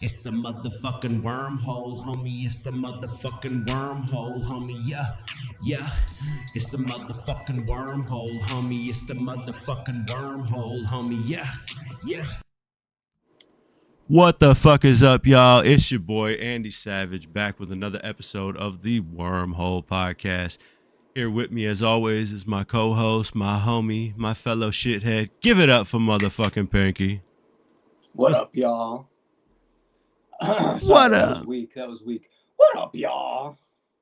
It's the motherfucking wormhole, homie. It's the motherfucking wormhole, homie. Yeah, yeah. It's the motherfucking wormhole, homie. It's the motherfucking wormhole, homie. Yeah, yeah. What the fuck is up, y'all? It's your boy Andy Savage back with another episode of the Wormhole podcast. Here with me, as always, is my co-host, my homie, my fellow shithead. Give it up for motherfucking Pinky. What What's up, y'all? what Sorry, that was up? weak. That was weak. What up, y'all?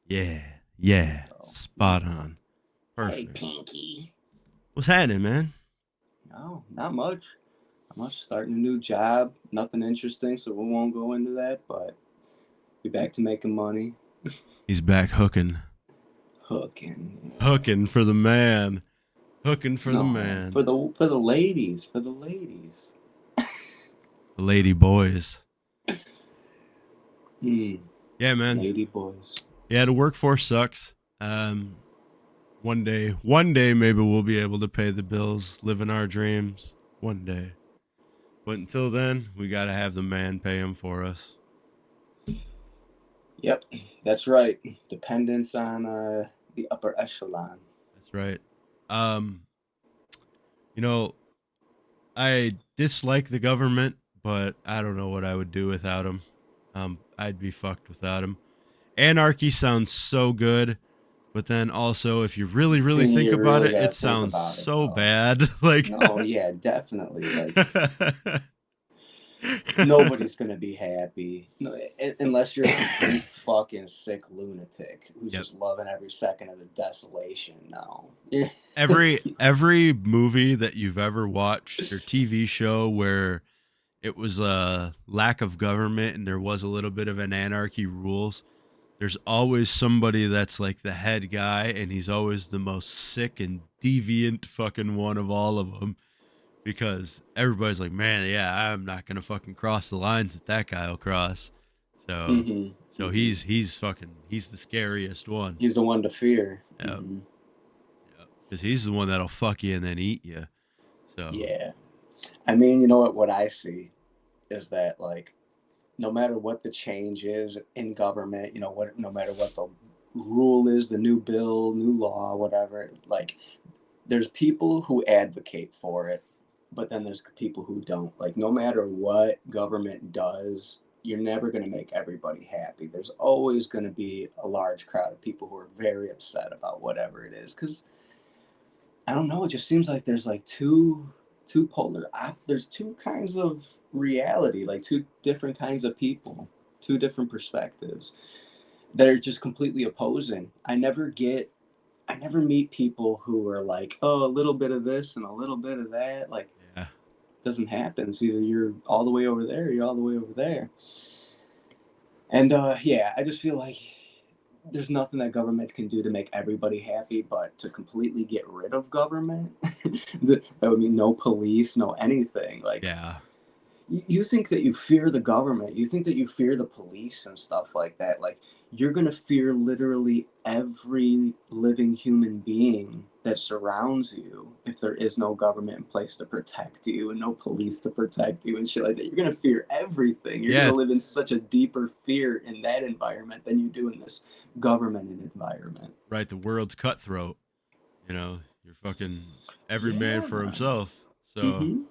Yeah, There you yeah, go. There you spot go. on, Hey, perfect. Pinky. What's happening, man? No, not much. Not much. Starting a new job. Nothing interesting, so we won't go into that. But be back to making money. He's back hooking, Hooking. Yeah. hooking for the man, hooking for the No, man. for the ladies. For the ladies. The lady boys. Hmm. Yeah, man. Lady boys. Yeah, the workforce sucks. One day, maybe we'll be able to pay the bills, living our dreams. One day, but until then, we gotta have the man pay them for us. Yep, that's right. Dependence on the upper echelon. That's right. Um, you know, I dislike the government, but I don't know what I would do without them. I'd be fucked without them. Anarchy sounds so good, but then also, if you really, really And think you about really it, it gotta think sounds about it, so though. bad. Like, No, yeah, definitely. Like nobody's gonna be happy no, unless you're a complete fucking sick lunatic who's yep. just loving every second of the desolation. No, Every movie that you've ever watched or TV show where it was a lack of government and there was a little bit of an anarchy rules, there's always somebody that's like the head guy, and he's always the most sick and deviant fucking one of all of them, because everybody's like, man, yeah, I'm not gonna fucking cross the lines that guy'll cross. So, hmm so hmm he's the scariest one. he's the one to fear. Yep, yep, because he's the one that'll fuck you and then eat you. So, Yeah, I mean, you know what I see is that, like, no matter what the change is in government, no matter what the rule is, the new bill, new law, whatever, like, there's people who advocate for it, but then there's people who don't. Like, no matter what government does, you're never going to make everybody happy. There's always going to be a large crowd of people who are very upset about whatever it is. Because I don't know, it just seems like there's like two polar. There's two kinds of reality, like two different kinds of people, two different perspectives that are just completely opposing. I never meet people who are like, oh, a little bit of this and a little bit of that. Like, yeah, it doesn't happen. It's either you're all the way over there, or you're all the way over there. And yeah, I just feel like there's nothing that government can do to make everybody happy, but to completely get rid of government, that would mean no police, no anything. Like, yeah. you think that you fear the government, you think that you fear the police and stuff like that. Like, you're going to fear literally every living human being that surrounds you if there is no government in place to protect you and no police to protect you and shit like that. You're going to fear everything. You're going Yeah, to live in such a deeper fear in that environment than you do in this governmented environment. right. The world's cutthroat. You're fucking every man Yeah, for man. himself. So Mm-hmm.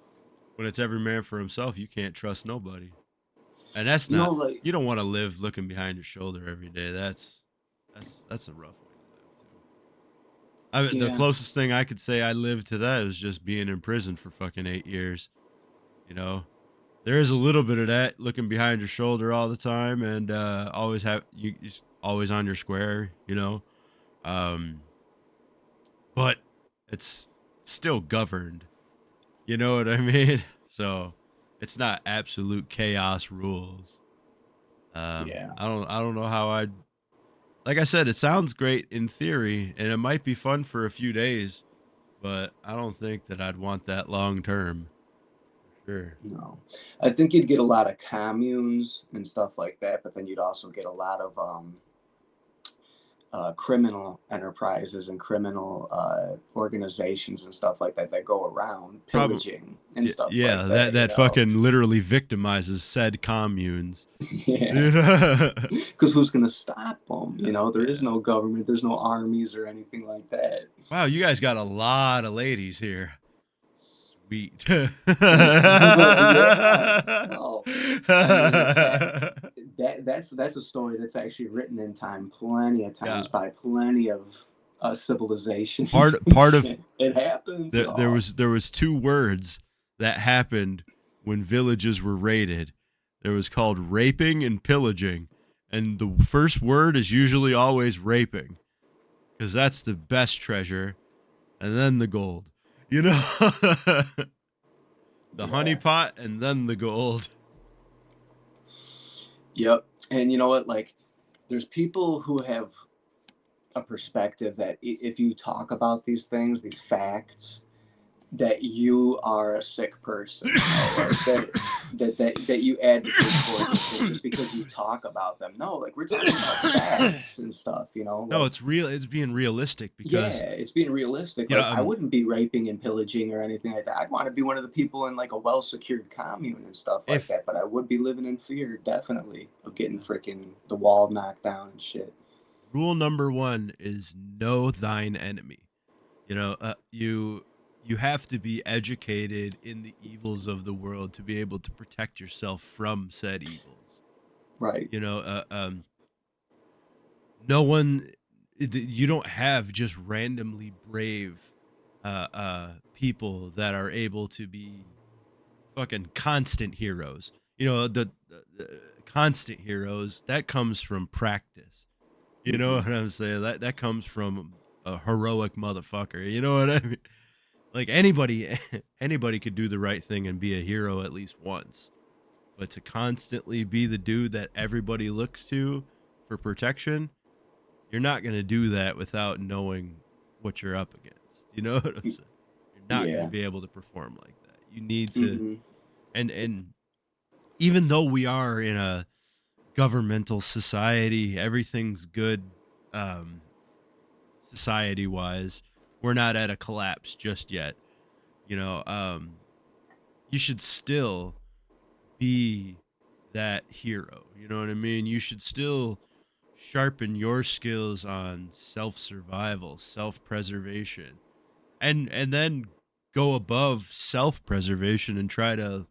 when it's every man for himself, you can't trust nobody. And that's You know, not, like, you don't want to live looking behind your shoulder every day. That's a rough way to live too. The yeah. closest thing I could say I lived to that is just being in prison for fucking 8 years. You know, there is a little bit of that, looking behind your shoulder all the time, and always have you always on your square. Um, but it's still governed. You know what I mean? So it's not absolute chaos rules. Yeah. I don't know how I'd, like I said, it sounds great in theory and it might be fun for a few days, but I don't think that I'd want that long term for sure. No, I think you'd get a lot of communes and stuff like that, but then you'd also get a lot of criminal enterprises and criminal organizations and stuff like that that go around Probably. pillaging and stuff like Yeah, that that. You that know, fucking literally victimizes said communes. yeah. You know? Because who's gonna stop them? You know, there is Yeah. no government, there's no armies or anything like that. Wow, you guys got a lot of ladies here. Sweet. Yeah. Well, I mean that's a story that's actually written in time plenty of Yeah. times by plenty of civilizations and Part of shit. It happens, y'all. there was two words that happened when villages were raided. There was called raping and pillaging. And the first word is usually always raping because that's the best treasure, and then the gold. You know, the Yeah. honeypot and then the gold. Yep. And you know what? Like, there's people who have a perspective that if you talk about these things, these facts, that you are a sick person, you know, like that you advocate for these things just because you talk about them. No, like we're talking about facts and stuff, you know, No, like it's real. It's being realistic yeah, because it's being realistic. you know Like I wouldn't be raping and pillaging or anything like that. I'd want to be one of the people in like a well secured commune and stuff like if that. But I would be living in fear, definitely, of getting freaking the wall knocked down and shit. rule number one is know thine enemy. You know, you have to be educated in the evils of the world to be able to protect yourself from said evils. Right. You know, no one, you don't have just randomly brave people that are able to be fucking constant heroes. You know, the constant heroes that comes from practice. You know Mm-hmm. what I'm saying? That comes from a heroic motherfucker. You know what I mean? Like anybody could do the right thing and be a hero at least once. But to constantly be the dude that everybody looks to for protection, you're not going to do that without knowing what you're up against. You know what I'm saying? You're not going to Yeah. be able to perform like that. You need to Mm-hmm. and even though we are in a governmental society, everything's good um society wise. We're not at a collapse just yet. You know, you should still be that hero. You know what I mean? You should still sharpen your skills on self survival, self preservation, and then go above self preservation and try to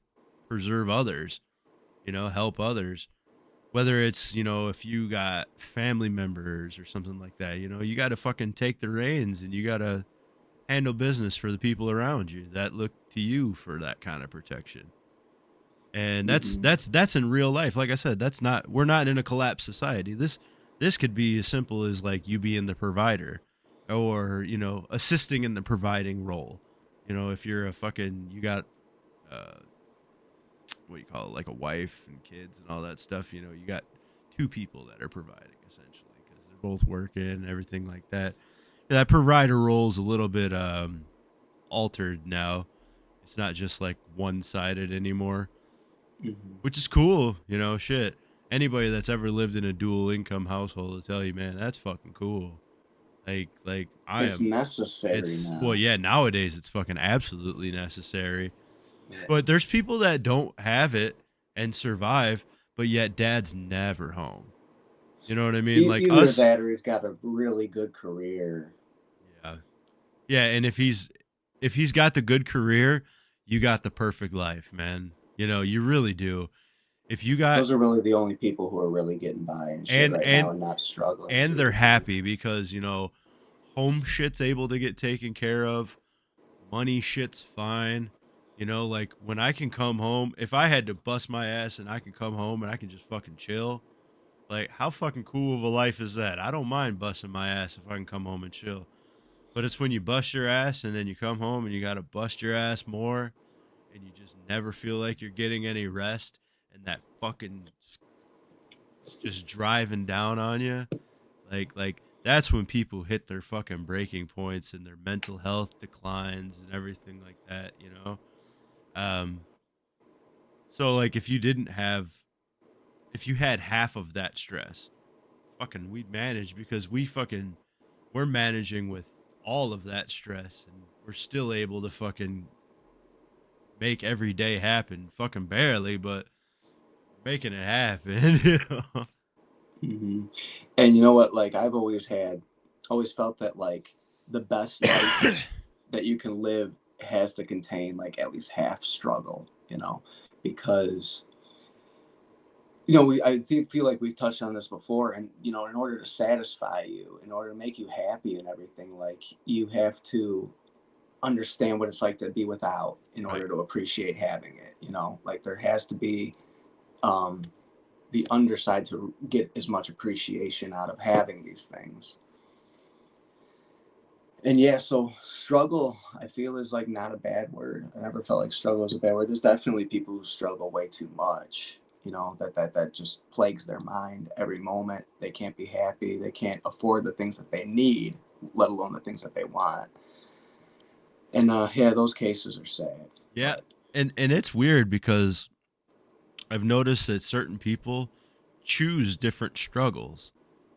preserve others. You know, help others. Whether it's, you know, if you got family members or something like that, you know, you got to fucking take the reins and you got to handle business for the people around you that look to you for that kind of protection. And Mm-hmm. that's in real life. Like I said, that's not we're not in a collapsed society. This could be as simple as like you being the provider or, you know, assisting in the providing role. You know, if you're a fucking you got uh what do you call it, like a wife and kids and all that stuff, you know, you got two people that are providing essentially because they're both working and everything like that. That provider role is a little bit altered now. It's not just like one sided anymore, Mm-hmm. which is cool. You know, shit. Anybody that's ever lived in a dual income household will tell you, man, that's fucking cool. Like I It's am. necessary It's well, now. yeah. Nowadays, it's fucking absolutely necessary. But there's people that don't have it and survive, but yet dad's never home. You know what I mean? Like Either us. that or he's got a really good career. Yeah. Yeah, and if he's got the good career, you got the perfect life, man. You know, you really do. If you got Those are really the only people who are really getting by and shit and right now and and not struggling and they're too. You know? happy because, you know, home shit's able to get taken care of, money shit's fine. You know, like when I can come home, if I had to bust my ass and I can come home and I can just fucking chill, like how fucking cool of a life is that? I don't mind busting my ass if I can come home and chill. But it's when you bust your ass and then you come home and you got to bust your ass more and you just never feel like you're getting any rest and that fucking just driving down on you. Like that's when people hit their fucking breaking points and their mental health declines and everything like that, you know? Um so like if you had half of that stress, fucking we manage because we're managing with all of that stress, and we're still able to fucking make every day happen. Fucking barely, but we're making it happen. You know? Hmm. And you know what? Like I've always felt that like the best life that you can live has to contain like at least half struggle. Because feel like we've touched on this before, and in order to satisfy you, in order to make you happy and everything, like you have to understand what it's like to be without in Right. order to appreciate having it. Like there has to be um, the underside to get as much appreciation out of having these things. And yeah, so struggle, I feel, is like not a bad word. I never felt like struggle is a bad word. There's definitely people who struggle way too much. That just plagues their mind every moment. They can't be happy. They can't afford the things that they need, let alone the things that they want. And yeah, those cases are sad. Yeah, But and it's weird because I've noticed that certain people choose different struggles.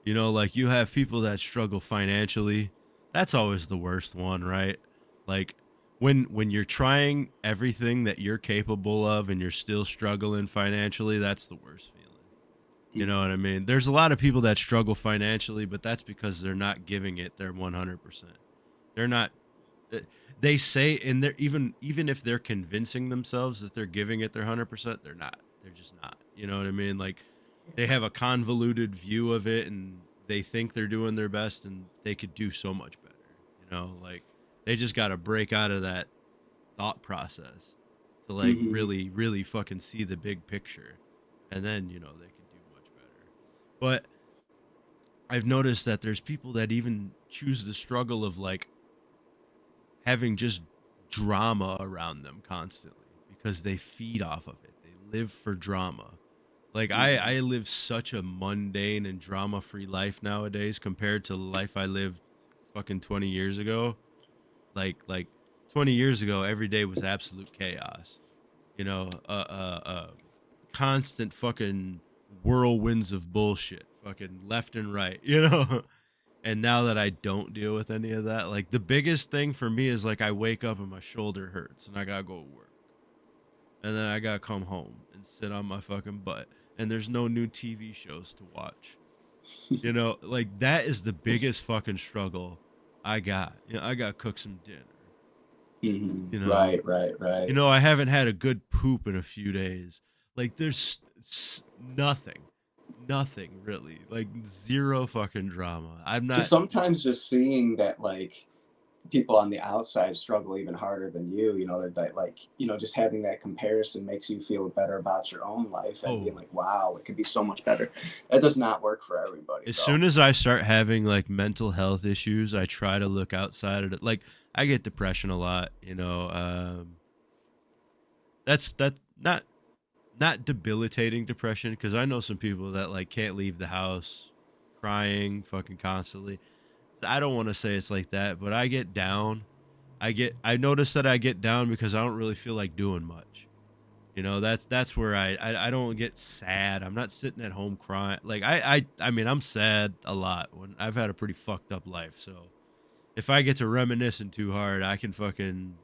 You know, like you have people that struggle financially. That's always the worst one, right? Like when you're trying everything that you're capable of and you're still struggling financially, that's the worst feeling. You know what I mean? There's a lot of people that struggle financially, but that's because they're not giving it their 100%. They're not uh, they say, and they're even if they're convincing themselves that they're giving it their 100%, they're not. They're just not. You know what I mean? Like they have a convoluted view of it, and they think they're doing their best, and they could do so much better. You know, like they just got to break out of that thought process to like mm-hmm. really fucking see the big picture, and then they can do much better. But I've noticed that there's people that even choose the struggle of like having just drama around them constantly because they feed off of it. They live for drama. Like Mm-hmm. I live such a mundane and drama free life nowadays compared to the life I lived fucking 20 years ago. Like 20 years ago every day was absolute chaos. You know, constant fucking whirlwinds of bullshit, fucking left and right, you know? And now that I don't deal with any of that, like the biggest thing for me is like I wake up and my shoulder hurts and I gotta go to work. And then I gotta come home and sit on my fucking butt. And there's no new TV shows to watch. You know, like that is the biggest fucking struggle I got. I gotta cook some dinner. Mm-hmm. You know, Right, right, right. I haven't had a good poop in a few days. Like there's nothing really. Like zero fucking drama. I'm Just not. sometimes just seeing that like people on the outside struggle even harder than you, that like, just having that comparison makes you feel better about your own life and being Oh, like, wow, it could be so much better. That does not work for everybody as though. soon as I start having like mental health issues, I try to look outside of it. Like I get depression a lot, that's not debilitating depression because I know some people that like can't leave the house crying fucking constantly. I don't want to say it's like that, but I get down. I notice that I get down because I don't really feel like doing much. That's where I don't get sad. I'm not sitting at home crying. Like I mean I'm sad a lot when I've had a pretty fucked up life. So if I get to reminiscing too hard, I can fucking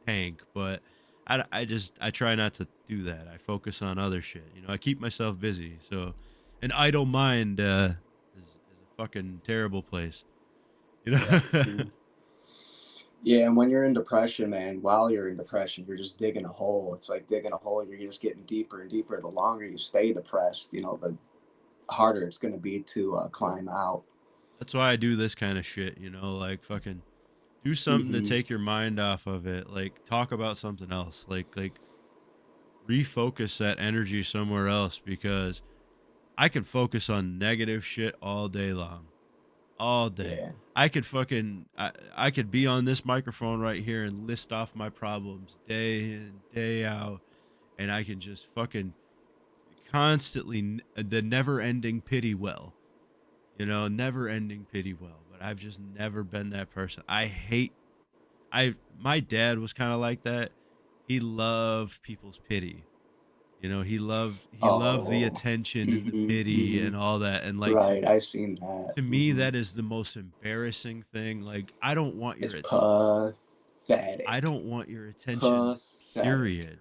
tank. But I try not to do that. I focus on other shit. I keep myself busy. So an idle mind is a fucking terrible place. You Yeah. know. Mhm. Yeah, and when you're in depression, man, while you're in depression, you're just digging a hole. It's like digging a hole. You're just getting deeper and deeper. The longer you stay depressed, the harder it's going to be to climb out. That's why I do this kind of shit. Like fucking do something to Hmm. take your mind off of it. Like talk about something else. Like refocus that energy somewhere else because I could focus on negative shit all day long. All day. Yeah. I could be on this microphone right here and list off my problems day in, day out, and I can just fucking constantly the never ending pity well. Never ending pity well. But I've just never been that person. I hate I my dad was kind of like that. He loved people's pity. He loved the Oh, attention and the mm-hmm, pity mm-hmm. and all that. And like Right, I seen that. to me, Mm-hmm. that is the most embarrassing thing. Like It's I pathetic. don't want your attention, Pathetic. period.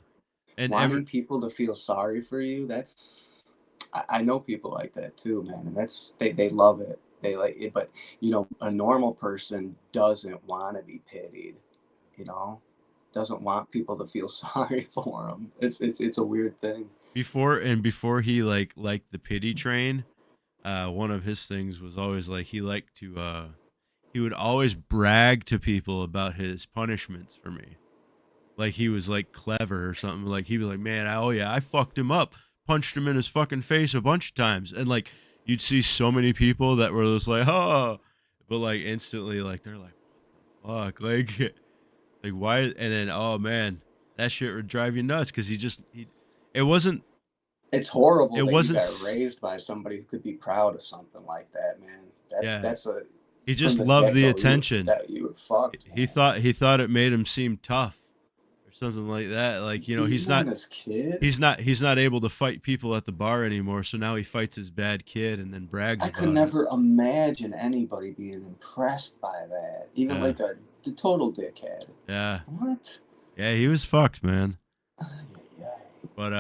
And every Wanting people to feel sorry for you, that's I know people like that too, man, and they love it. They like it, but a normal person doesn't want to be pitied, you know, doesn't want people to feel sorry for them. It's a weird thing. before he liked the pity train, one of his things was always like he would always brag to people about his punishments for me. Like he was like clever or something. Like he'd be like, "Man, oh yeah, I fucked him up, punched him in his fucking face a bunch of times," and like you'd see so many people that were just like, "Oh," but like instantly, like they're like, "What the fuck?" Like why? And then oh man, that shit would drive you nuts because it wasn't It's horrible it that you wasn't got raised by somebody who could be proud of something like that, man. That's yeah. that's a He from just the loved get the go. attention. You were fucked, He man. thought he thought it made him seem tough or something like that. Like Beating on this kid. he's not able to fight people at the bar anymore. So now he fights his bad kid and then brags I could about it. never imagine anybody being impressed by that. Even Yeah, like the total dickhead. yeah, What? yeah. He was fucked, man. Ay, ay, ay. But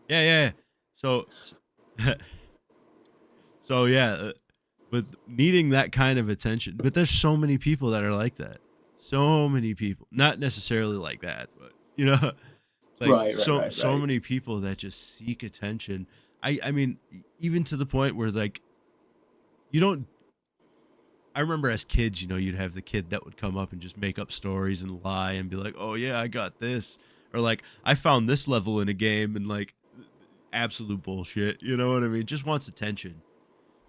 yeah, yeah. So so yeah, but needing that kind of attention. But there's so many people that are like that. So many people, not necessarily like that, but like Right, right, right, so right. many people that just seek attention. I mean, even to the point where like you don't. I remember as kids, you'd have the kid that would come up and just make up stories and lie and be like, "Oh yeah, I got this," or like, "I found this level in a game," and like absolute bullshit. You know what I mean? Just wants attention,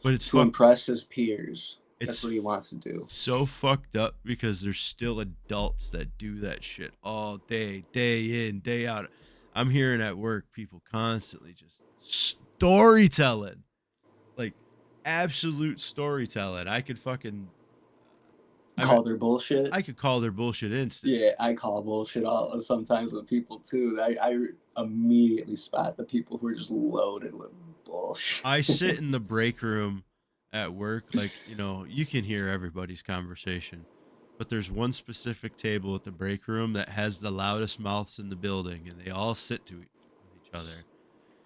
but To impress his peers. That's what he it's wants to do. so fucked up because there's still adults that do that shit all day, day in, day out. I'm hearing at work people constantly just storytelling, like absolute storytelling. I could fucking, I mean, Call their bullshit. I could call their bullshit instant. Yeah, I call bullshit all sometimes with people too. I immediately spot the people who are just loaded with bullshit. I sit in the break room at work, like, you can hear everybody's conversation, but there's one specific table at the break room that has the loudest mouths in the building, and they all sit with each other.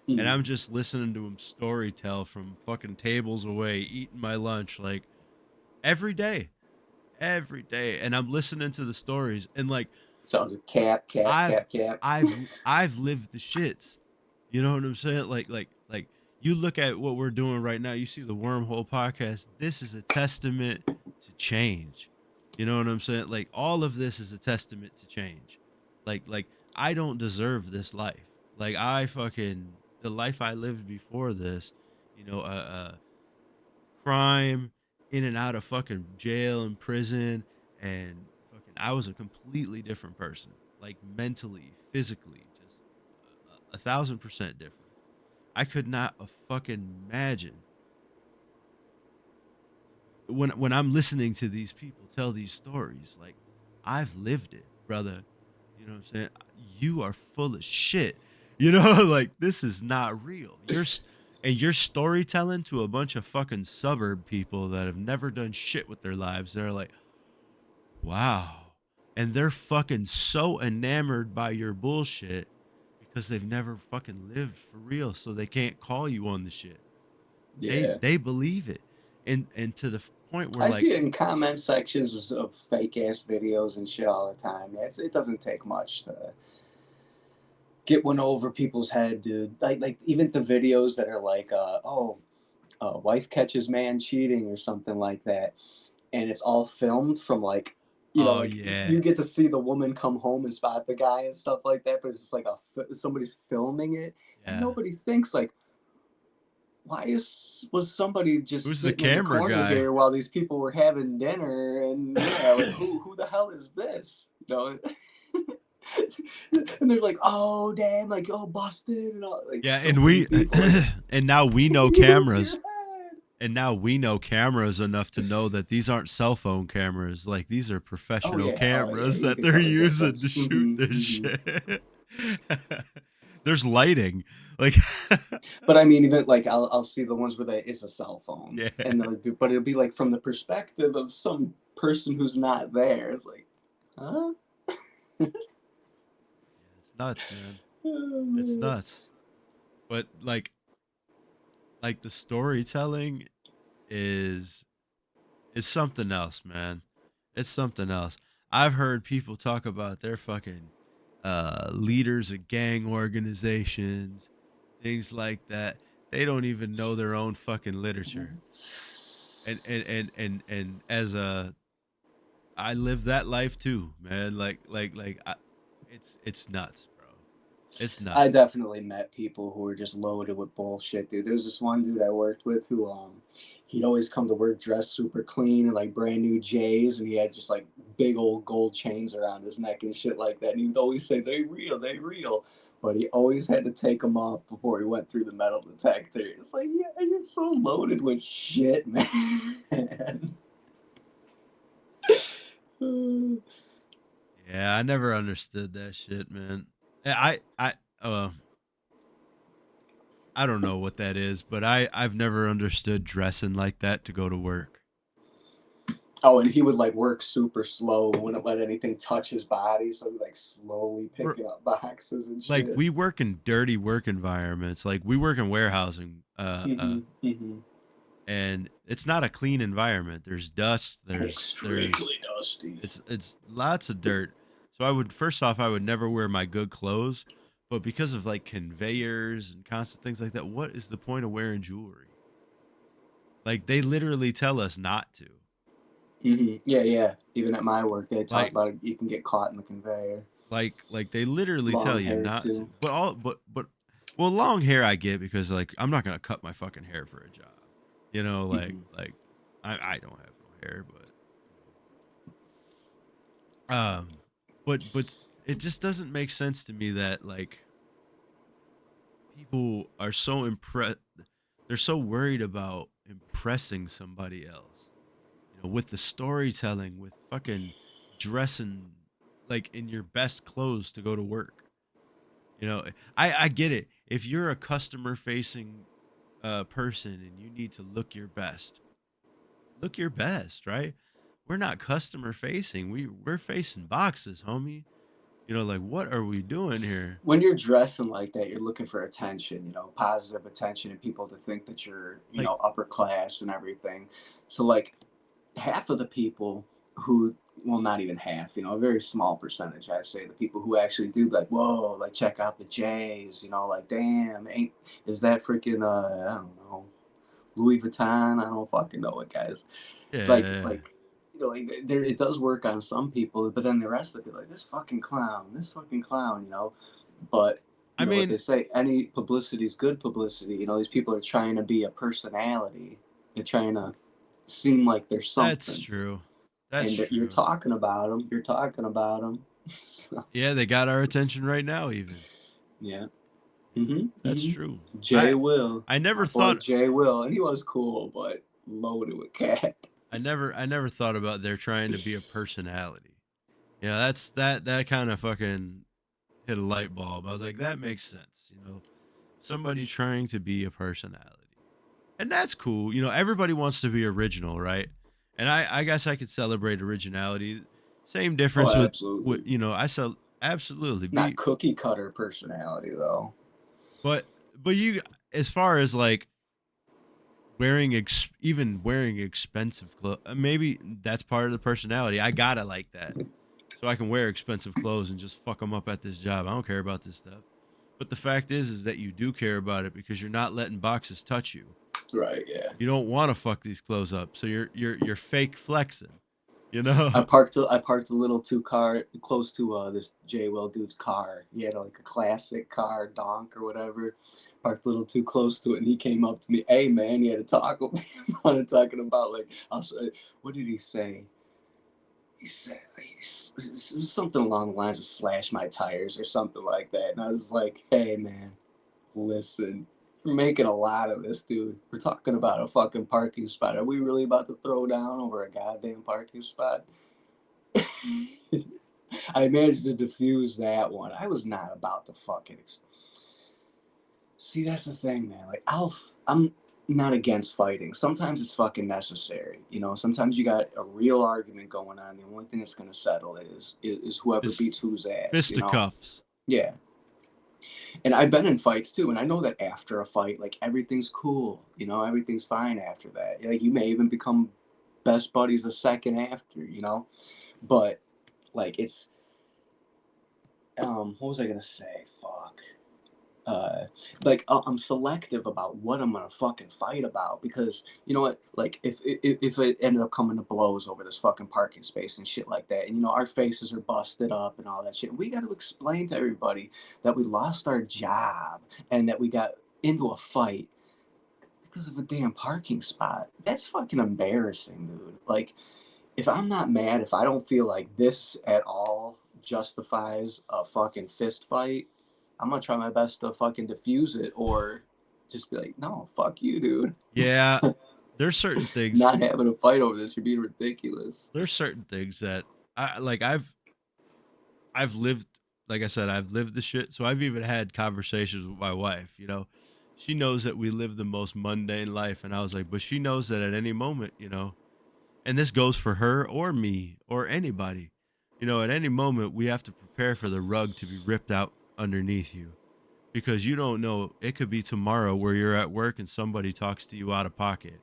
And Mm. I'm just listening to them story tell from fucking tables away, eating my lunch, like every day. And I'm listening to the stories, and like, Sounds like cap, cap, I've cap, cap. I've lived the shits. You know what I'm saying? Like you look at what we're doing right now, you see the Wormhole podcast. This is a testament to change. You know what I'm saying? Like all of this is a testament to change. Like I don't deserve this life. Like I fucking the life I lived before this, crime, in and out of fucking jail and prison, and fucking I was a completely different person, like mentally, physically, just a 1,000% different. I could not fucking imagine when I'm listening to these people tell these stories. Like I've lived it, brother. You know what I'm saying? You are full of shit. Like this is not real. And you're storytelling to a bunch of fucking suburb people that have never done shit with their lives. They're like, wow. And they're fucking so enamored by your bullshit because they've never fucking lived for real. So they can't call you on the shit. Yeah. They believe it. And to the point where I like, see it in comment sections of fake ass videos and shit all the time. It doesn't take much to get one over people's head, dude. Like even the videos that are like, wife catches man cheating or something like that, and it's all filmed from like, oh like yeah, you get to see the woman come home and spot the guy and stuff like that, but it's just like somebody's filming it, and yeah. nobody thinks like, was somebody just Who's the sitting in the camera corner guy? here while these people were having dinner, and yeah, like who the hell is this, and they're like, oh damn, like, oh, busted, and all, like Yeah, so and many we people like, and now we know use your cameras. head. And now we know cameras enough to know that these aren't cell phone cameras. Like these are Oh professional yeah, oh yeah, cameras you that can they're tell the using to difference. shoot this Hmm. shit. There's lighting. Like But I mean, even like I'll see the ones where it's a cell phone, yeah. and but it'll be like from the perspective of some person who's not there. It's like, huh? Yeah, it's nuts, man. It's nuts. But like the storytelling is is something else, man. It's something else. I've heard people talk about their fucking leaders of gang organizations, things like that. They don't even know their own fucking literature. And as a I live that life too, man. It's nuts, bro. It's I nuts. definitely met people who were just loaded with bullshit, dude. There was this one dude I worked with who he'd always come to work dressed super clean and like brand new J's, and he had just like big old gold chains around his neck and shit like that. And he would always say, "They real, they real," but he always had to take them off before he went through the metal detector. It's like, yeah, you're so loaded with shit, man. Yeah, I never understood that shit, man. Uh I don't know what that is, but I've never understood dressing like that to go to work. Oh, and he would like work super slow, wouldn't let anything touch his body, so he like slowly We're picking up boxes and like shit. we work in dirty work environments. Like we work in warehousing and it's not a clean environment. There's dust, there's Extremely dusty. it's lots of dirt. So I would first off I would never wear my good clothes, but because of like conveyors and constant things like that, what is the point of wearing jewelry? Like they literally tell us not to. Yeah, yeah. Even at my work, they talk Like about it. You can get caught in the conveyor. like they literally tell Long you hair not to. too. But well, long hair I get because like I'm not gonna cut my fucking hair for a job. Hmm. I don't have no hair, but but it just doesn't make sense to me that like people are so impressed. They're so worried about impressing somebody else. With the storytelling, with fucking dressing like in your best clothes to go to work. I get it. If you're a customer facing person and you need to look your best, right? We're not customer facing. We're facing boxes, homie. Like what are we doing here? When you're dressing like that, you're looking for attention, positive attention and people to think that you're, Like upper class and everything. So, like, half of the people who, well, not even half, a very small percentage, I say, the people who actually do, like, whoa, like, check out the J's, like, damn, is that freaking, I don't know, Louis Vuitton? I don't fucking know it, guys. yeah. Like, like there, it does work on some people, but then the rest of it, like, this fucking clown, but I what mean, they say, any publicity is good publicity. These people are trying to be a personality. They're trying to seem like they're that's something, true. That's and you're true. talking about them. You're talking about them. So, Yeah, they got our attention right now even. yeah. Yeah, that's Mm-hmm. true. Jay Will, I never my boy thought Jay Will, and he was cool, but loaded with cat. I never thought about there trying to be a personality. That kind of fucking hit a light bulb. I was like, that makes sense. Somebody trying to be a personality, and that's cool. Everybody wants to be original, right? And I guess I could celebrate originality. Same Oh, difference with absolutely. I sell absolutely Not be, cookie cutter personality though. but you as far as like wearing even wearing expensive clothes, maybe that's part of the personality. I gotta like that so I can wear expensive clothes and just fuck them up at this job. I don't care about this stuff. But the fact is that you do care about it because you're not letting boxes touch you. Right? Yeah. You don't want to fuck these clothes up, so you're fake flexing. You I know? parked a little too car close to this J Will dude's car. He had like a classic car, donk or whatever. Parked a little too close to it, and he came up to me. Hey man, he had to talk with me about it, talking about like I was, what did he say? He said it was something along the lines of slash my tires or something like that. And I was like, hey man, listen, we're making a lot of this, dude. We're talking about a fucking parking spot. Are we really about to throw down over a goddamn parking spot? I managed to diffuse that one. I was not about to fucking. See, that's the thing, man. Like, I'm not against fighting. Sometimes it's fucking necessary. You know, sometimes you got a real argument going on. The only thing that's gonna settle it is whoever It's beats whose ass. You know? fisticuffs. Yeah. And I've been in fights too, and I know that after a fight, like everything's cool. You know, everything's fine after that. Like you may even become best buddies the second after. You know, but like it's what was I gonna say? Fuck. uh like I'm selective about what I'm gonna fucking fight about, because you know what, like if it ended up coming to blows over this fucking parking space and shit like that, and you know our faces are busted up and all that shit, we got to explain to everybody that we lost our job and that we got into a fight because of a damn parking spot. That's fucking embarrassing, dude. Like, if I'm not mad, if I don't feel like this at all justifies a fucking fist fight, I'm gonna try my best to fucking diffuse it, or just be like, no, fuck you, dude. Yeah, there's certain things. Not having a fight over this, you're being ridiculous. There's certain things that I like. I've lived, like I said, I've lived the shit. So I've even had conversations with my wife. You know, she knows that we live the most mundane life, and I was like, but she knows that at any moment, you know, and this goes for her or me or anybody. You know, at any moment, we have to prepare for the rug to be ripped out underneath you, because you don't know. It could be tomorrow where you're at work and somebody talks to you out of pocket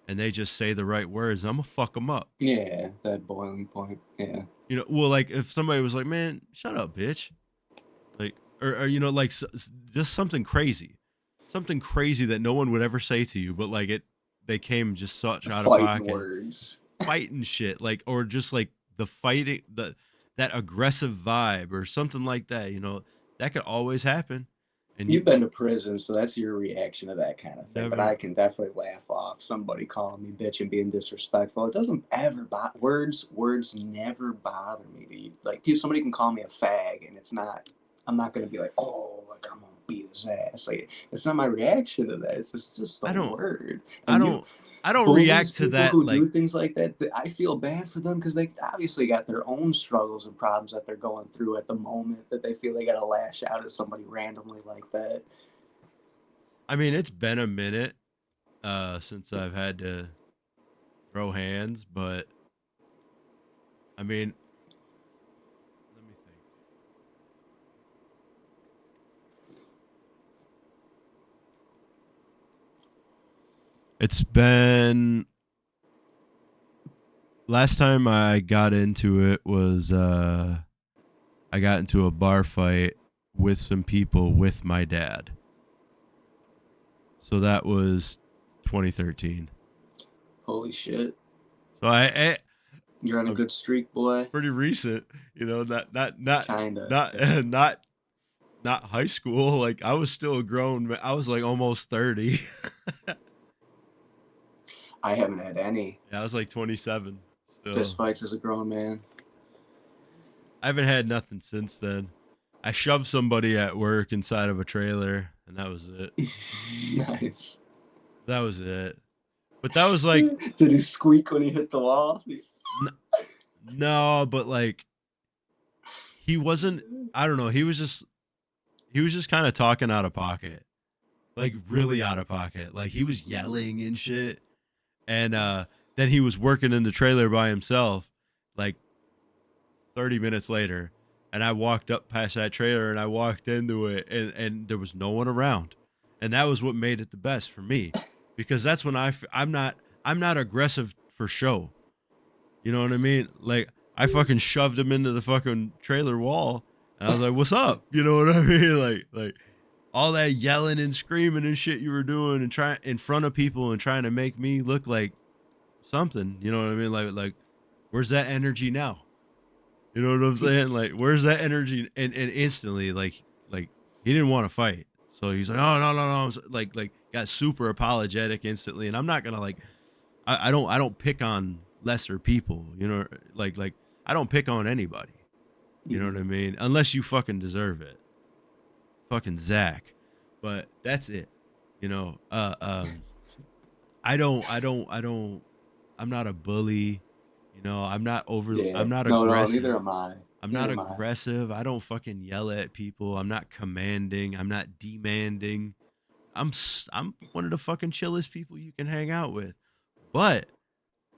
and they just say the right words. And I'm going to fuck them up. Yeah, that boiling point. Yeah. You know, well, like if somebody was like, man, shut up, bitch. Like, or you know, like just something crazy that no one would ever say to you, but like they came just such out of Fighting pocket, words. fighting shit, like, or just like the fighting, that aggressive vibe or something like that, you know, that could always happen. And You've been to prison, so that's your reaction to that kind of thing. But I never, can definitely laugh off somebody calling me bitch and being disrespectful. It doesn't ever bother words never bother me. Like somebody can call me a fag, and it's not. I'm not gonna be like, oh, like I'm gonna beat his ass. Like it's not my reaction to that. It's just a I don't, word. I And you don't, I don't bullies, react to people that. who Like, do things like that, I feel bad for them because they obviously got their own struggles and problems that they're going through at the moment that they feel they got to lash out at somebody randomly like that. I mean, it's been a minute since I've had to throw hands, but I mean, let me think. It's been last time I got into it was I got into a bar fight with some people with my dad. So that was 2013. Holy shit. So You're on a I'm good streak, boy. pretty recent, you know, Kinda. not Yeah. not high school. Like I was still a grown man. I was like almost 30. I haven't had any Yeah, I was like 27 fist still. fights as a grown man. I haven't had nothing since then. I shoved somebody at work inside of a trailer, and that was it. Nice. That was it. But that was like, Did he squeak when he hit the wall? n- no, but like he wasn't. I don't know. He was just kind of talking out of pocket, like really out of pocket. Like he was yelling and shit, and then he was working in the trailer by himself, like 30 minutes later, and I walked up past that trailer and I walked into it, and there was no one around. And that was what made it the best for me, because that's when I'm not aggressive for show. You know what I mean? Like I fucking shoved him into the fucking trailer wall and I was like, "What's up?" You know what I mean? Like all that yelling and screaming and shit you were doing and trying in front of people and trying to make me look like something, you know what I mean? Like where's that energy now? You know what I'm saying? Like, where's that energy? And instantly, like he didn't want to fight, so he's like, oh no no no, like got super apologetic instantly. And I'm not gonna like, I don't pick on lesser people, you know, like I don't pick on anybody. You know what I mean? Unless you fucking deserve it, fucking Zach. But that's it. You know, I don't. I'm not a bully. You know, Yeah. I'm not No, no, neither aggressive. am I. I'm not Neither am I. aggressive. I don't fucking yell at people. I'm not commanding. I'm not demanding. I'm one of the fucking chillest people you can hang out with. But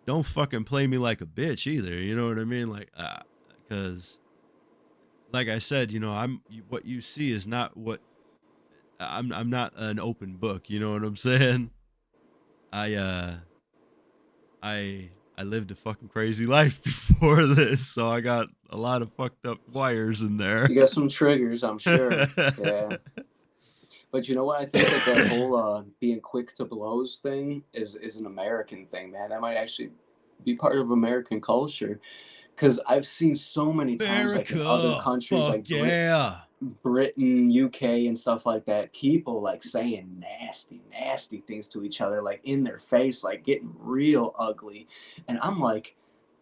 don't fucking play me like a bitch either. You know what I mean? Like, because like I said, what you see is not what I'm not an open book. You know what I'm saying? I uh I lived a fucking crazy life before this, so I got a lot of fucked up wires in there. You got some triggers, I'm sure. Yeah. But you know what? I think that whole being quick to blows thing is an American thing, man. That might actually be part of American culture. Because I've seen so many times, like in other America, countries, fuck like yeah. Britain, UK, and stuff like that, people like saying nasty, nasty things to each other, like in their face, like getting real ugly. And I'm like,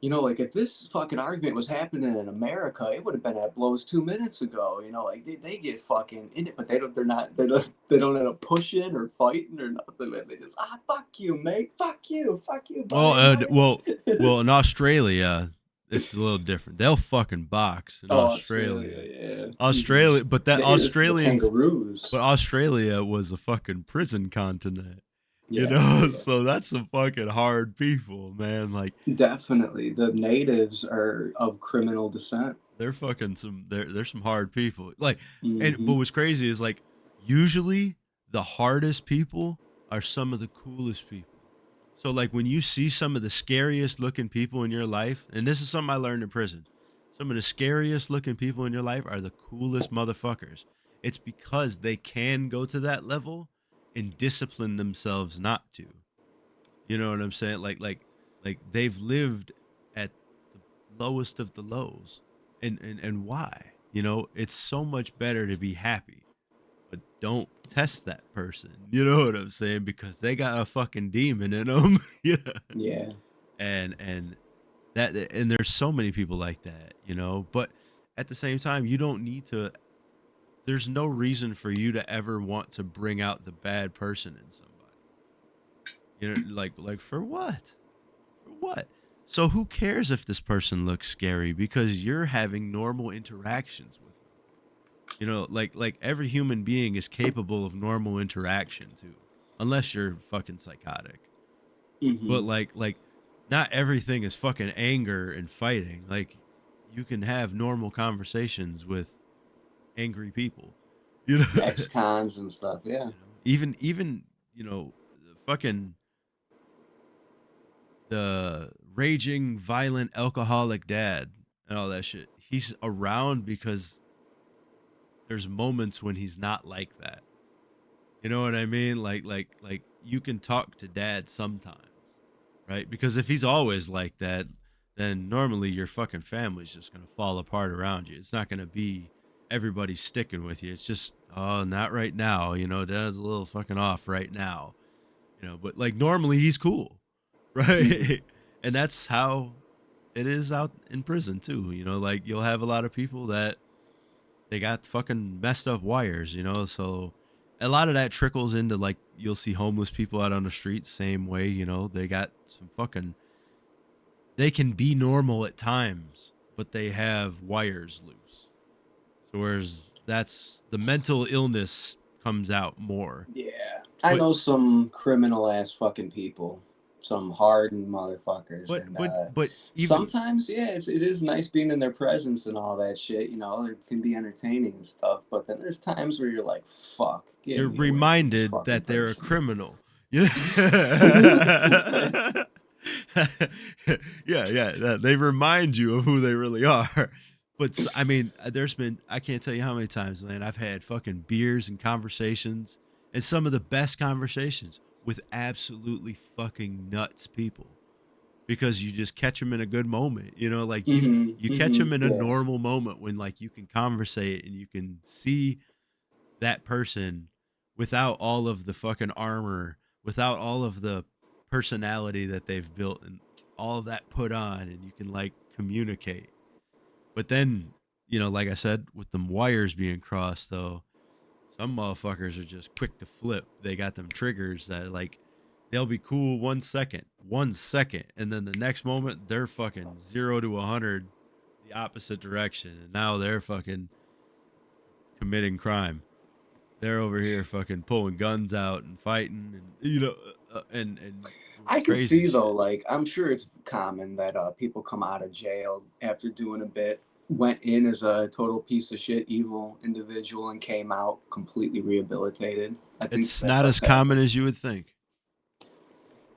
like if this fucking argument was happening in America, it would have been at blows 2 minutes ago. Like they get fucking in it, but they don't end up pushing or fighting or nothing. Man. They just fuck you, mate, fuck you, Well, bye, bye. in Australia, it's a little different. They'll fucking box in Oh, Australia, Australia. yeah. Australia, but that They hear the Australians, kangaroos. but Australia was a fucking prison continent. Yeah, yeah. So that's some fucking hard people, man. Like Definitely. The natives are of criminal descent. they're some hard people. Like, and Hmm. but what's crazy is like usually the hardest people are some of the coolest people. So like when you see some of the scariest looking people in your life, and this is something I learned in prison, some of the scariest looking people in your life are the coolest motherfuckers. It's because they can go to that level and discipline themselves not to. You know what I'm saying? Like they've lived at the lowest of the lows. And why? It's so much better to be happy, but don't test that person. You know what I'm saying? Because they got a fucking demon in them. Yeah. Yeah. And and there's so many people like that. But at the same time, you don't need to there's no reason for you to ever want to bring out the bad person in somebody. Like for what? For what? So who cares if this person looks scary because you're having normal interactions with them. Like every human being is capable of normal interaction too. Unless you're fucking psychotic. But Hmm. like not everything is fucking anger and fighting. Like you can have normal conversations with angry people. You know, Ex-cons and stuff. Yeah. even the fucking the raging violent alcoholic dad and all that shit. He's around because there's moments when he's not like that. You know what I mean? Like you can talk to dad sometimes, right? Because if he's always like that, then normally your fucking family's just gonna fall apart around you. It's not gonna be everybody sticking with you. It's just, oh, not right now. Dad's a little fucking off right now. But like normally he's cool, Hmm. right? And that's how it is out in prison too. Like you'll have a lot of people that they got fucking messed up wires. So a lot of that trickles into like you'll see homeless people out on the street same way. They got some fucking they can be normal at times, but they have wires loose. So whereas that's the mental illness comes out more. Yeah. I But know some criminal ass fucking people, some hardened motherfuckers, but and but but even sometimes, yeah, it is nice being in their presence and all that shit. It can be entertaining and stuff. But then there's times where you're like, "Fuck, get you're me away from this reminded fucking that they're a person." criminal. Yeah. Yeah. Yeah. They remind you of who they really are. But I mean, there's been I can't tell you how many times, man. I've had fucking beers and conversations, and some of the best conversations with absolutely fucking nuts people because you just catch them in a good moment. Like Mhm. you catch Mhm. them in a Yeah. normal moment when like you can conversate and you can see that person without all of the fucking armor, without all of the personality that they've built and all of that put on, and you can like communicate. But then, like I said, with them wires being crossed, though, some motherfuckers are just quick to flip. They got them triggers that like they'll be cool 1 second, and then the next moment they're fucking 0 to 100 the opposite direction, and now they're fucking committing crime. They're over here fucking pulling guns out and fighting, and and doing I can crazy see though, shit. like I'm sure it's common that people come out of jail after doing a bit, went in as a total piece of shit, evil individual, and came out completely rehabilitated. I think It's that not does as common happen. as you would think.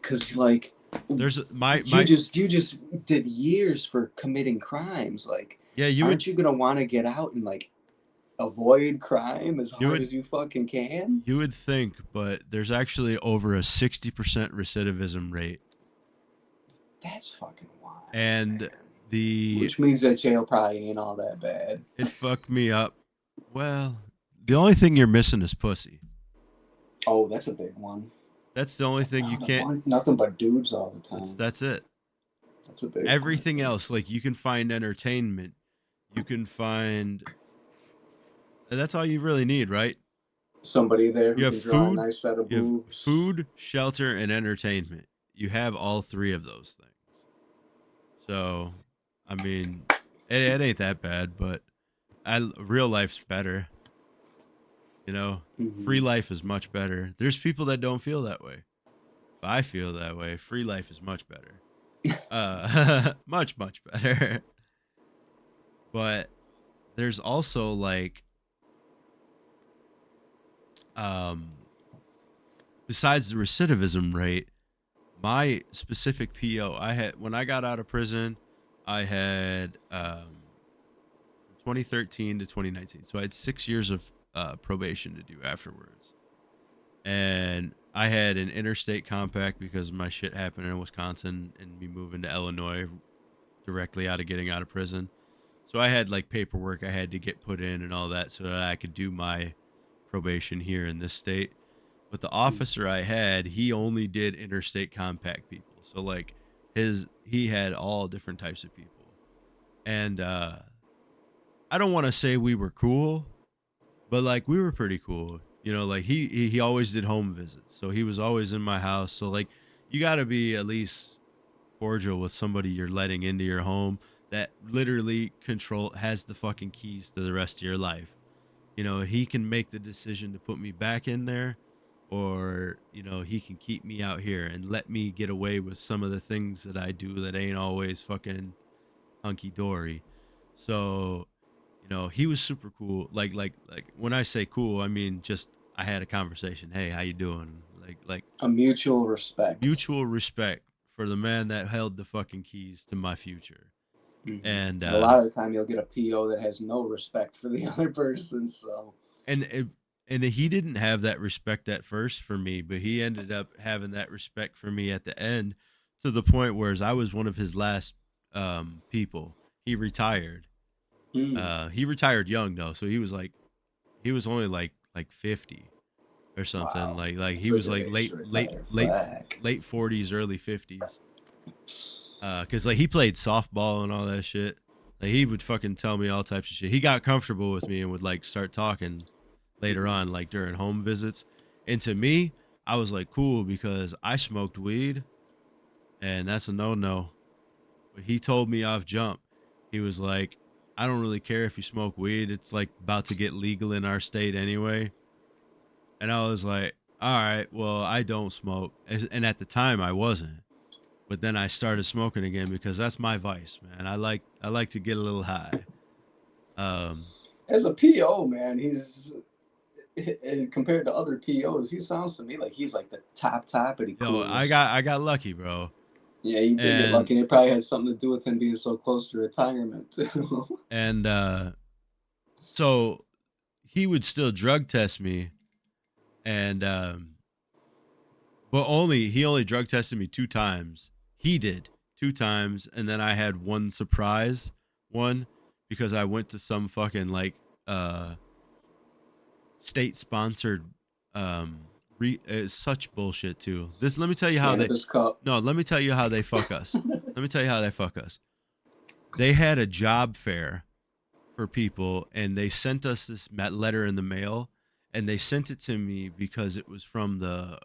Cause like There's my you my just did years for committing crimes. Like, yeah, you would aren't you gonna want to get out and like avoid crime as you hard would as you fucking can? you would think, but there's actually over a 60% recidivism rate, That's fucking wild, and man. the Which means that jail probably ain't all that bad. it fucked me up. Well, the only thing you're missing is pussy. Oh, that's a big one. That's the only thing I you don't can't. want nothing but dudes all the That's time. that's it. That's a big one, I Everything think. else, like you can find entertainment, you can find. That's all you really need, right? Somebody there You who have can draw a food, nice set of you have boobs. food, shelter, and entertainment. You have all three of those things. So, I mean, it ain't that bad, but real life's better. You know, free Hmm. life is much better. There's people that don't feel that way. But I feel that way. Free life is much better. Much better. But there's also like, um, besides the recidivism rate, my specific PO, I had when I got out of prison, I had from 2013 to 2019. So I had 6 years of probation to do afterwards. And I had an interstate compact because my shit happened in Wisconsin and me moving to Illinois directly out of getting out of prison. So I had like paperwork I had to get put in and all that so that I could do my probation here in this state. But the officer I had, he only did interstate compact people. So like he had all different types of people. And I don't want to say we were cool, but like we were pretty cool. You know, like he always did home visits. So he was always in my house. So like you got to be at least cordial with somebody you're letting into your home that literally control has the fucking keys to the rest of your life. You know, he can make the decision to put me back in there, or he can keep me out here and let me get away with some of the things that I do that ain't always fucking hunky dory. So, he was super cool. Like when I say cool, I mean just I had a conversation. Hey, how you doing? Like A mutual respect. mutual respect for the man that held the fucking keys to my future. Hmm. And And a lot of the time, you'll get a PO that has no respect for the other person. So, and it, and he didn't have that respect at first for me, but he ended up having that respect for me at the end, to the point where I was one of his last people. He retired. mm, He retired young though, so he was only like 50 or something. wow, Like he that's a was good like age to retire. Flack. late 40s, early 50s. Cause like he played softball and all that shit. Like he would fucking tell me all types of shit. He got comfortable with me and would like start talking later Hmm. on, like during home visits. And to me, I was like cool because I smoked weed, and that's a no. But he told me off jump. He was like, I don't really care if you smoke weed. It's like about to get legal in our state anyway. And I was like, all right, well, I don't smoke. And at the time I wasn't. But then I started smoking again because that's my vice, man. I like to get a little high. Um, As a PO, man, compared to other POs, he sounds to me like he's like the toppity yo, I coolest. got I got lucky, bro. Yeah, he did get And lucky, and it probably had something to do with him being so close to retirement too. and so he would still drug test me, and but he only drug tested me 2 times. He did 2 times, and then I had one surprise one because I went to some fucking like state sponsored such bullshit too. This let me tell you how they Cannabis cup. no, let me tell you how they fuck us. Let me tell you how they fuck us. They had a job fair for people, and they sent us this letter in the mail, and they sent it to me because it was from the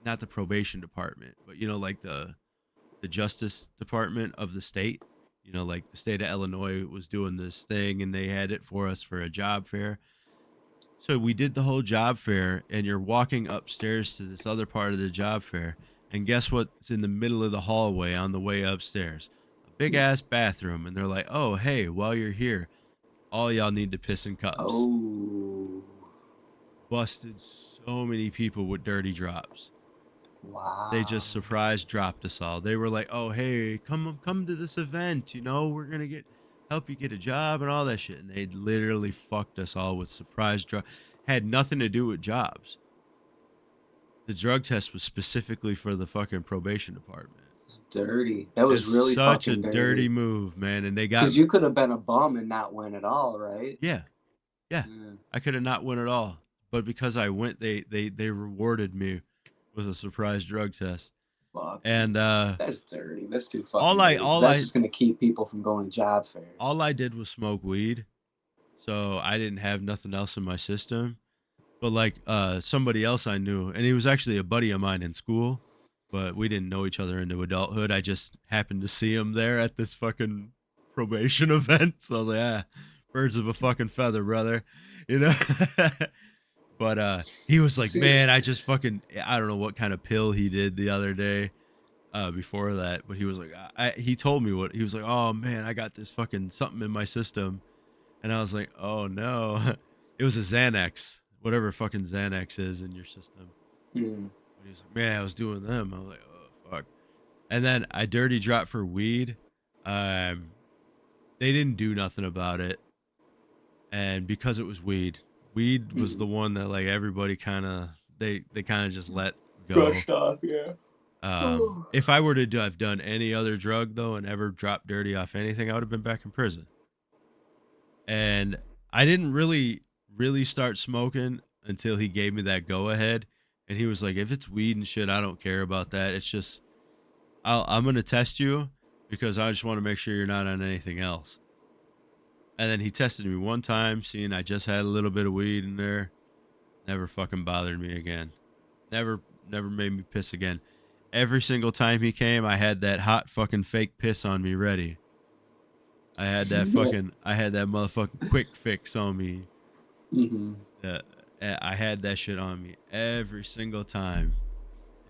not the probation department, but like the justice department of the state. Like the state of Illinois was doing this thing, and they had it for us for a job fair. So we did the whole job fair, and you're walking upstairs to this other part of the job fair, and guess what's in the middle of the hallway on the way upstairs? A big ass bathroom, and they're like, "Oh, hey, while you're here, all y'all need to piss in cups." Oh, Busted so many people with dirty drops. They wow. just surprise dropped us all. They were like, "Oh, hey, come to this event. You know, we're gonna get help you get a job and all that shit." And they literally fucked us all with surprise drop. Had nothing to do with jobs. The drug test was specifically for the fucking probation department. It's dirty. That was It's really such a fucking dirty dirty. move, man. And they got Because you could have been a bum and not win at all, right? yeah, yeah. Mm, I could have not won at all, but because I went, they rewarded me with a surprise drug test. fucking. And That's dirty. That's too fucking dirty. Because all that's I just gonna keep people from going to job fairs. all I did was smoke weed, so I didn't have nothing else in my system. But like somebody else I knew, and he was actually a buddy of mine in school, but we didn't know each other into adulthood. I just happened to see him there at this fucking probation event. So I was like, birds of a fucking feather, brother. You know? But he was like, See, man, I just fucking I don't know what kind of pill he did the other day before that, but he was like he told me what he was like, oh man, I got this fucking something in my system. And I was like, oh no. It was a Xanax, whatever fucking Xanax is in your system. mm, But he was like, man, I was doing them. I was like, oh fuck. And then I dirty dropped for weed. Um, they didn't do nothing about it, and because it was weed was mm. the one that like everybody kind of they kind of just let go. Brushed off, yeah. If I were to have done any other drug though and ever dropped dirty off anything, I would have been back in prison. And I didn't really start smoking until he gave me that go ahead. And he was like, "If it's weed and shit, I don't care about that. It's just I'm gonna test you because I just want to make sure you're not on anything else." And then he tested me one time, seeing I just had a little bit of weed in there. Never fucking bothered me again. Never made me piss again. Every single time he came, I had that hot fucking fake piss on me ready. I had that motherfucking quick fix on me. Mm-hmm. Uh, I had that shit on me every single time,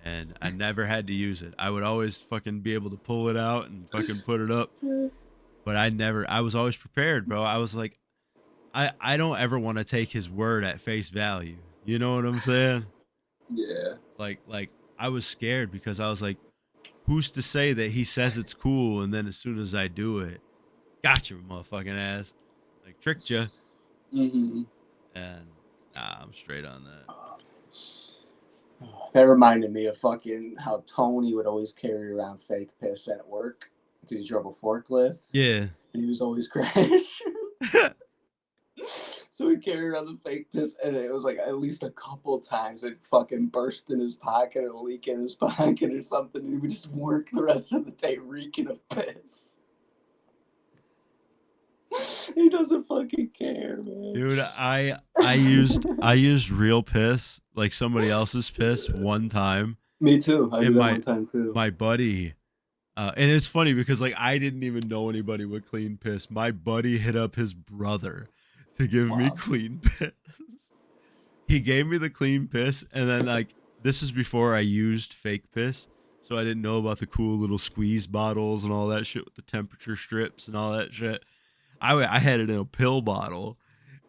and I never had to use it. I would always fucking be able to pull it out and fucking put it up, but I was always prepared, bro. I was like, I don't ever want to take his word at face value. You know what I'm saying? Yeah. Like I was scared because I was like, who's to say that he says it's cool and then as soon as I do it, got your motherfucking ass, like tricked you, Mm-hmm. and nah, I'm straight on that. That reminded me of fucking how Tony would always carry around fake piss at work because he drove a forklift Yeah. and he was always crashing. So he carried around the fake piss, and it was like at least a couple times it fucking burst in his pocket or leak in his pocket or something, and he would just work the rest of the day reeking of piss. He doesn't fucking care, man. Dude, I used real piss, like somebody else's piss one time, Me too. I and did that one time too. my buddy and it's funny because like I didn't even know anybody with clean piss. My buddy hit up his brother to give me Wow. clean piss. He gave me the clean piss, and then like this is before I used fake piss, so I didn't know about the cool little squeeze bottles and all that shit with the temperature strips and all that shit. I had it in a pill bottle,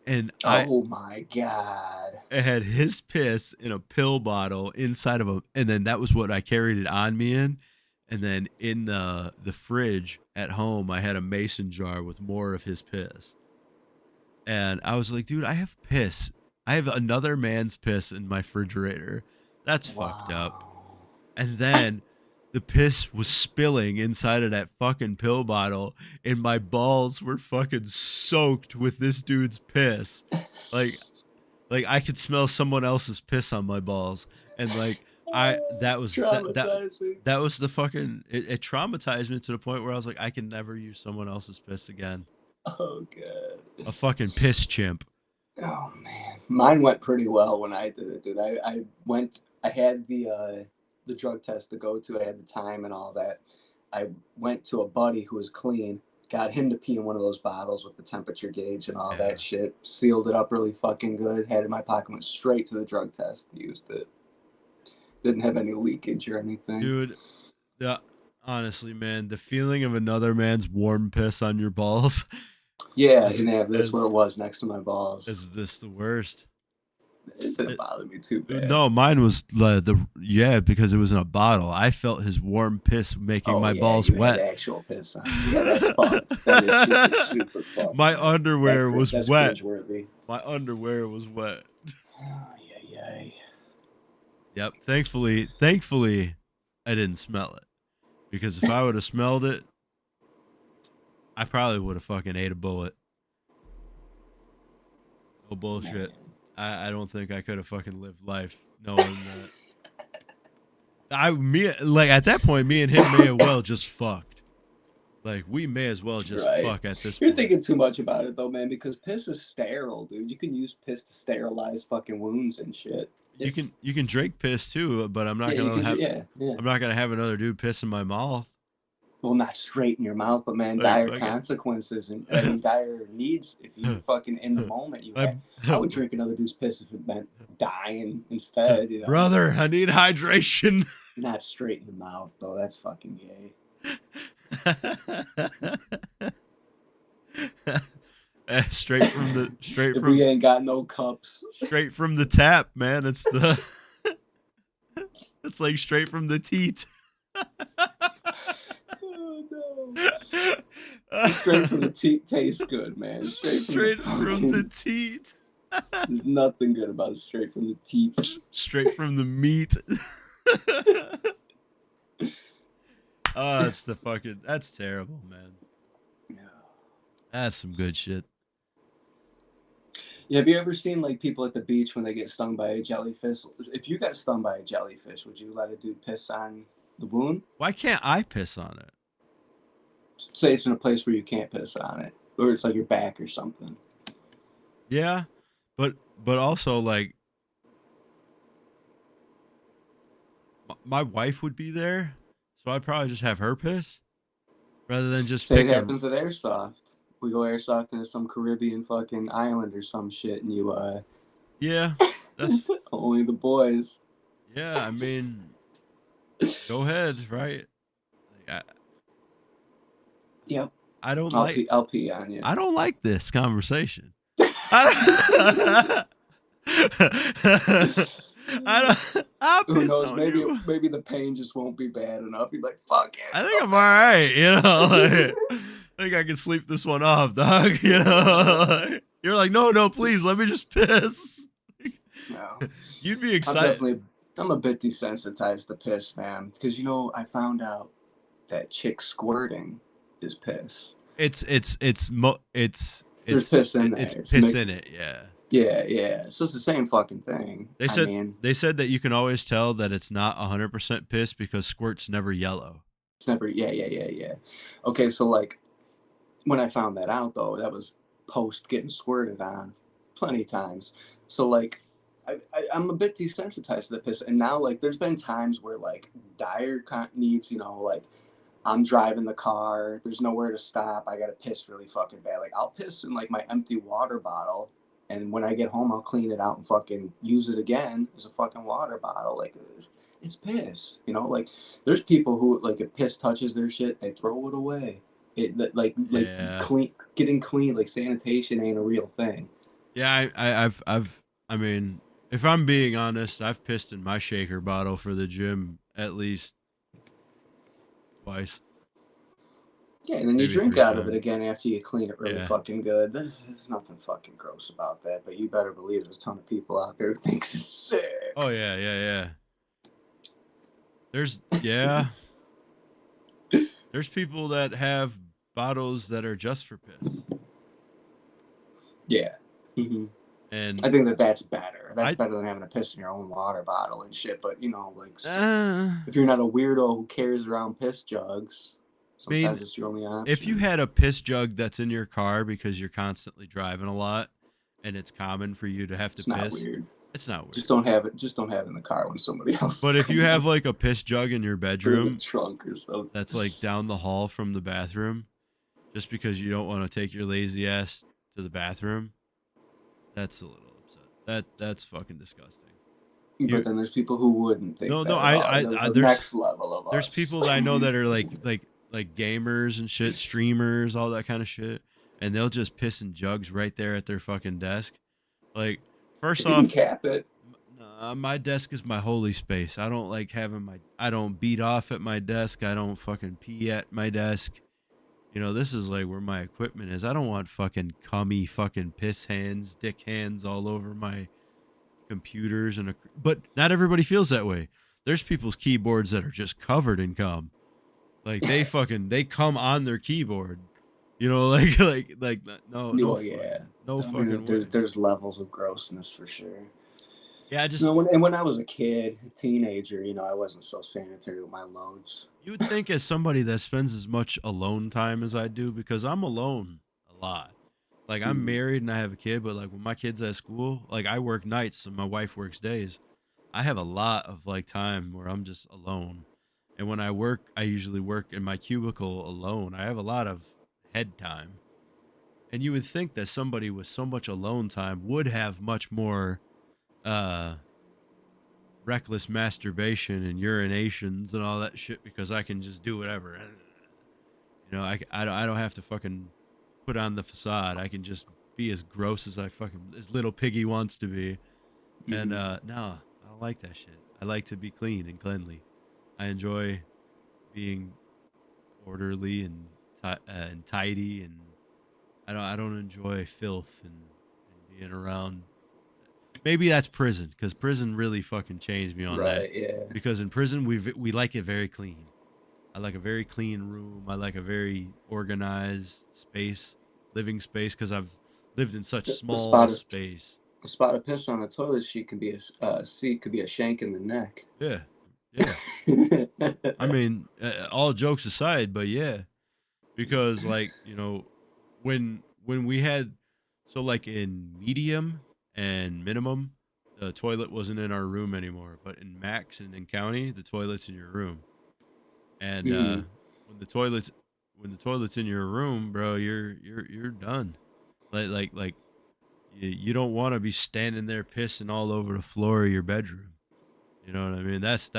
and Oh my god. I had his piss in a pill bottle inside of a, and then that was what I carried it on me in. And then in the fridge at home, I had a mason jar with more of his piss. And I was like, dude, I have piss. I have another man's piss in my refrigerator. That's fucked up. Wow. And then the piss was spilling inside of that fucking pill bottle, and my balls were fucking soaked with this dude's piss. Like I could smell someone else's piss on my balls, and like I that was Traumatizing. that was the fucking it traumatized me to the point where I was like, I can never use someone else's piss again. Oh god. A fucking piss chimp. Oh man, mine went pretty well when I did it, dude. I went. I had the drug test to go to. I had the time and all that. I went to a buddy who was clean, got him to pee in one of those bottles with the temperature gauge and all Yeah. that shit. Sealed it up really fucking good. Had it in my pocket. Went straight to the drug test. Used it. Didn't have any leakage or anything. Dude, the honestly, man, the feeling of another man's warm piss on your balls Yeah, I is didn't have this where it was next to my balls. is this the worst? It didn't bother me too bad. No, mine was yeah, because it was in a bottle. I felt his warm piss making Oh my yeah, balls you had wet. actual piss on you. Yeah, that's fucked. That is super, super fucked, My man. underwear was That's wet. cringeworthy. My underwear was wet. Oh, yeah, yeah. Yep. Thankfully, I didn't smell it because if I would have smelled it, I probably would have fucking ate a bullet. No Man. bullshit. I don't think I could have fucking lived life knowing that. Like at that point, me and him may have well just fucked. Like we may as well just Right. fuck at this You're point. thinking too much about it though, man, because piss is sterile, dude. You can use piss to sterilize fucking wounds and shit. It's You can drink piss too, but yeah, you can yeah, yeah. I'm not gonna have another dude piss in my mouth. Well, not straight in your mouth, but man, Like dire fucking. consequences and I mean dire needs. If you were fucking in the moment, you I, had. I would drink another dude's piss if it meant dying instead. You know, brother, I need hydration. not straight in the mouth though. That's fucking gay. If we ain't got no cups. straight from the tap, man. It's the it's like straight from the teat. Oh no! Straight from the teat tastes good, man. Straight from the teat. There's nothing good about it. Straight from the teat. Straight from the meat. Oh, it's the fucking. That's terrible, man. Yeah. That's some good shit. Yeah, have you ever seen like people at the beach when they get stung by a jellyfish? If you got stung by a jellyfish, would you let a dude piss on the wound? Why can't I piss on it? Say it's in a place where you can't piss on it, or it's like your back or something. Yeah, but also like my wife would be there, so I'd probably just have her piss rather than just Say it pick a. happens at airsoft. We go airsoft into some Caribbean fucking island or some shit, and you Yeah, that's only the boys. yeah. I mean, go ahead, right? Like, Yep. I don't I'll like pee. I'll pee on you. I don't like this conversation. I I'll Who piss knows? on you. Maybe the pain just won't be bad enough. You're like, fuck it. I think I'm all right. You know, like, I think I can sleep this one off, dog. You know, you're like, no, please, let me just piss. No. You'd be excited. I'm a bit desensitized to piss, man. Because I found out that chick squirting is piss. It's There's piss in there. it's piss in it. Yeah. Yeah. So it's the same fucking thing. They said that you can always tell that it's not 100% piss because squirt's never yellow. it's never. Yeah. Okay, so like when I found that out though, that was post getting squirted on plenty of times. So like I'm a bit desensitized to the piss, and now like there's been times where like dire needs, like I'm driving the car, there's nowhere to stop, I gotta piss really fucking bad. Like I'll piss in like my empty water bottle, and when I get home, I'll clean it out and fucking use it again as a fucking water bottle. Like it's piss, Like there's people who like if piss touches their shit, they throw it away. Like Yeah. clean, getting clean, like sanitation ain't a real thing. Yeah, I mean, if I'm being honest, I've pissed in my shaker bottle for the gym at least twice, Yeah, and then you maybe drink three out of it times. again after you clean it really Yeah. fucking good. There's nothing fucking gross about that, but you better believe there's a ton of people out there who thinks it's sick. Oh yeah. There's yeah. There's people that have bottles that are just for piss. Yeah. Mm-hmm. And I think that's better. That's I better than having to piss in your own water bottle and shit. But like, uh, if you're not a weirdo who carries around piss jugs, mean, sometimes it's your only if you option. had a piss jug that's in your car because you're constantly driving a lot and it's common for you to have to It's not piss, weird. it's not weird. Just don't have it. Just don't have it in the car when somebody else. But is if you coming have in. like a piss jug in your Or in the bedroom trunk or something. that's like down the hall from the bathroom, just because you don't want to take your lazy ass to the bathroom. That's a little upset. That's fucking disgusting. But You then there's people who wouldn't think no no that at all. I The next level of there's us. people that I know that are like gamers and shit, streamers, all that kind of shit, and they'll just piss in jugs right there at their fucking desk. Like, first You can off, cap it. nah, my desk is my holy space. I don't like having my. I don't beat off at my desk. I don't fucking pee at my desk. You know, this is like where my equipment is. I don't want fucking cummy fucking piss hands, dick hands all over my computers but not everybody feels that way. There's people's keyboards that are just covered in cum. Like they come on their keyboard. You know, like no Oh yeah. fucking no I mean, fucking way. there's levels of grossness for sure. Yeah, I just No, when I was a kid, a teenager, I wasn't so sanitary with my loads. you would think as somebody that spends as much alone time as I do, because I'm alone a lot. Like, I'm Mm, married and I have a kid, but like when my kid's at school, like I work nights and my wife works days. I have a lot of like time where I'm just alone. And when I work, I usually work in my cubicle alone. I have a lot of head time. And you would think that somebody with so much alone time would have much more uh reckless masturbation and urinations and all that shit, because I can just do whatever. You know, I don't have to fucking put on the facade. I can just be as gross as I fucking as little piggy wants to be. And mm, no, I don't like that shit. I like to be clean and cleanly. I enjoy being orderly and tidy, and I don't enjoy filth and being around. Maybe that's prison, because prison really fucking changed me on that. right. Yeah. Because in prison we like it very clean. I like a very clean room. I like a very organized space, living space, because I've lived in such A small spot of space. a spot of piss on a toilet sheet can be a seat, could be a shank in the neck. Yeah, yeah. I mean, all jokes aside, but yeah, because like when we had, so like in medium and minimum, the toilet wasn't in our room anymore, but in max and in county, the toilet's in your room. And Mm, when the toilets when the toilet's in your room, bro, you're done. Like you don't want to be standing there pissing all over the floor of your bedroom. You know what I mean? That's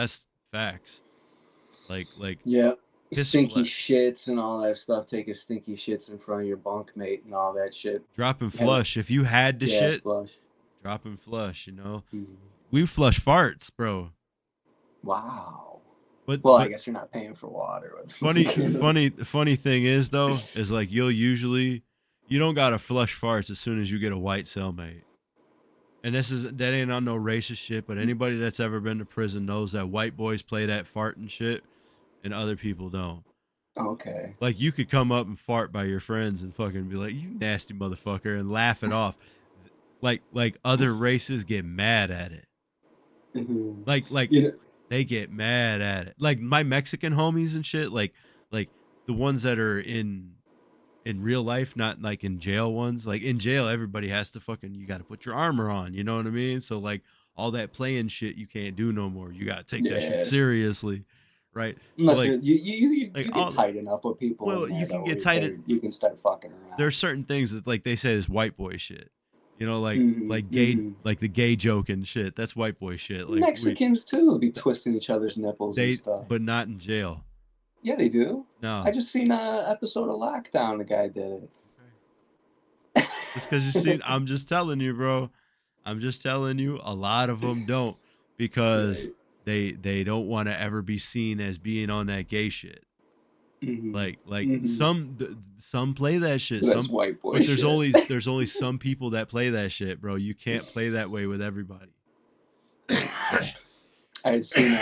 facts. Like yeah. piss Stinky flat, shits and all that stuff. Taking stinky shits in front of your bunkmate and all that shit. drop and Have, flush. If you had to yeah, shit, flush. drop and flush. Mm. We flush farts, bro. Wow. But Well, I but guess you're not paying for water. funny thing is though, is like you don't gotta flush farts as soon as you get a white cellmate. And that ain't on no racist shit, but anybody that's ever been to prison knows that white boys play that fart and shit, and other people don't. Okay. Like, you could come up and fart by your friends and fucking be like, "You nasty motherfucker," and laugh it off. Like other races get mad at it. Mhm. Like You know, they get mad at it. Like my Mexican homies and shit, like the ones that are in real life, not like in jail ones. Like in jail, everybody has to fucking, you got to put your armor on. You know what I mean? So like all that playing shit you can't do no more. You got to take that shit yeah. seriously, right? So Unless you get all tight enough with people well, in you there can though, get where tight. you can start fucking There's around. certain things that like they say is white boy shit. You know, Hmm. like gay, Hmm. like the gay joke and shit. That's white boy shit. Like Mexicans too be twisting each other's nipples and they, stuff. but not in jail. Yeah, they do. I No. just seen a episode of Lockdown. The guy did Okay. Just because you see, it. I'm just telling you, bro. I'm just telling you, a lot of them don't, because Right. they don't want to ever be seen as being on that gay shit. Hmm. Like Hmm. some play that shit. That's white boy But shit. there's only some people that play that shit, bro. You can't play that way with everybody. I had seen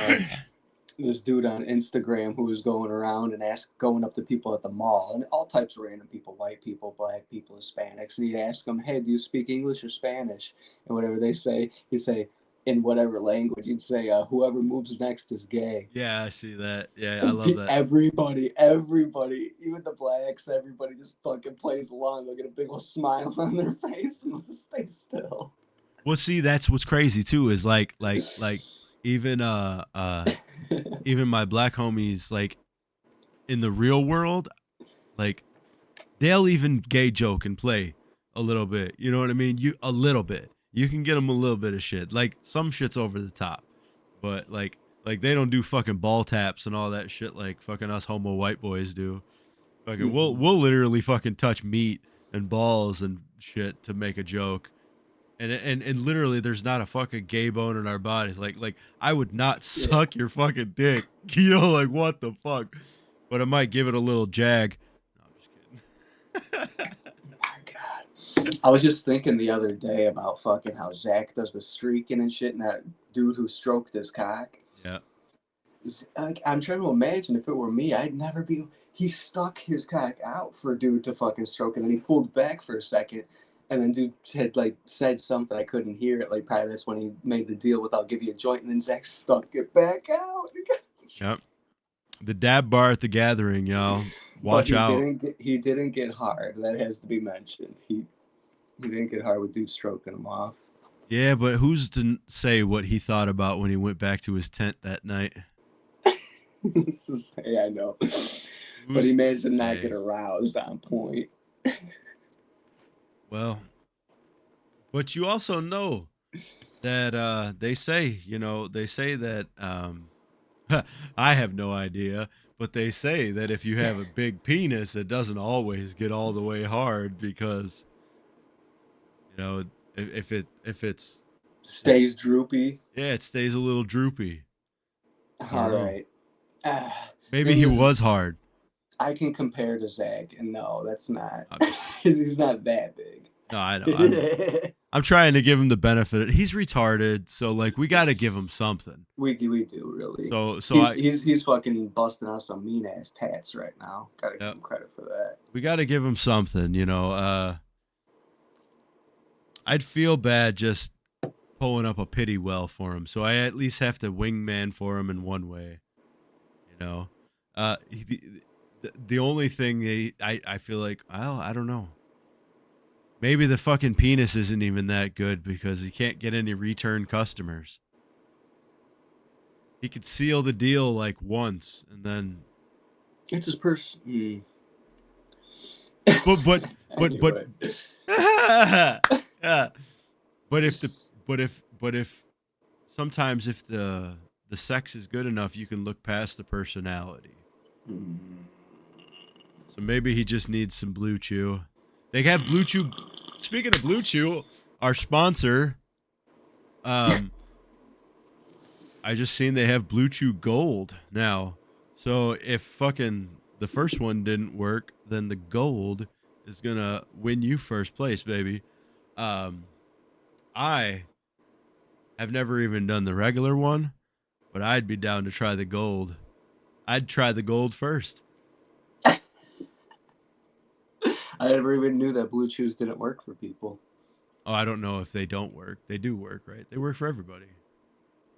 this dude on Instagram who was going around and going up to people at the mall, and all types of random people, white people, black people, Hispanics, and he'd ask them, "Hey, do you speak English or Spanish?" And whatever they say, he'd say in whatever language, he'd say, "Whoever moves next is gay." Yeah, I see that. Yeah, I And love that. everybody, even the blacks, everybody just fucking plays along. They'll get a big old smile on their face and they'll just stay still. Well, see, that's what's crazy too. Is like even even my black homies, like in the real world, like they'll even gay joke and play a little bit. You know what I mean? You a little bit. You can get them a little bit of shit. Like some shit's over the top, but like they don't do fucking ball taps and all that shit like fucking us homo white boys do. Fucking Mm-mm. we'll literally fucking touch meat and balls and shit to make a joke. And literally there's not a fucking gay bone in our bodies. Like I would not Yeah. suck your fucking dick. You know, like what the fuck? But I might give it a little jag. No, I'm just kidding. My God. I was just thinking the other day about fucking how Zach does the streaking and shit, and that dude who stroked his cock. Yeah. Like, I'm trying to imagine if it were me, I'd never be. He stuck his cock out for a dude to fucking stroke, and then he pulled back for a second, and then dude had like said something I couldn't hear it. Like probably that's when he made the deal with "I'll give you a joint," and then Zach stuck it back out. Yep. The dab bar at the gathering, y'all. But Watch out. he didn't get hard. That has to be mentioned. He didn't get hard with dude stroking him off. Yeah, but who's to say what he thought about when he went back to his tent that night? To say I know, but he Who's to managed to not get say? aroused on point. Well, but you also know that they say, they say that I have no idea, but they say that if you have a big penis, it doesn't always get all the way hard because, you know, if it's just Stays droopy. yeah, it stays a little droopy. I don't All know. right. Maybe Thing he was is, hard. I can compare to Zach, and no, that's not. I'm just kidding. He's not that big. No, I know. I'm trying to give him the benefit. He's retarded, so like we got to give him something. we do really. So He's I he's he's fucking busting out some mean ass tats right now. Gotta give yeah, him credit for that. we got to give him something, I'd feel bad just pulling up a pity well for him. So I at least have to wingman for him in one way, you know. The only thing I feel like, well, I don't know. Maybe the fucking penis isn't even that good because he can't get any return customers. He could seal the deal like once and then It's his person. but but but Anyway, yeah. But if the but if sometimes if the sex is good enough, you can look past the personality. mm, So maybe he just needs some Blue Chew. They have Blue Chew. Speaking of Blue Chew, our sponsor, um, I just seen they have Blue Chew Gold now. So if fucking the first one didn't work, then the gold is gonna win you first place, baby. Um, I have never even done the regular one, but I'd be down to try the gold. I'd try the gold first. I never even knew that blue chews didn't work for people. Oh, I don't know if they don't work. They do work, right? They work for everybody.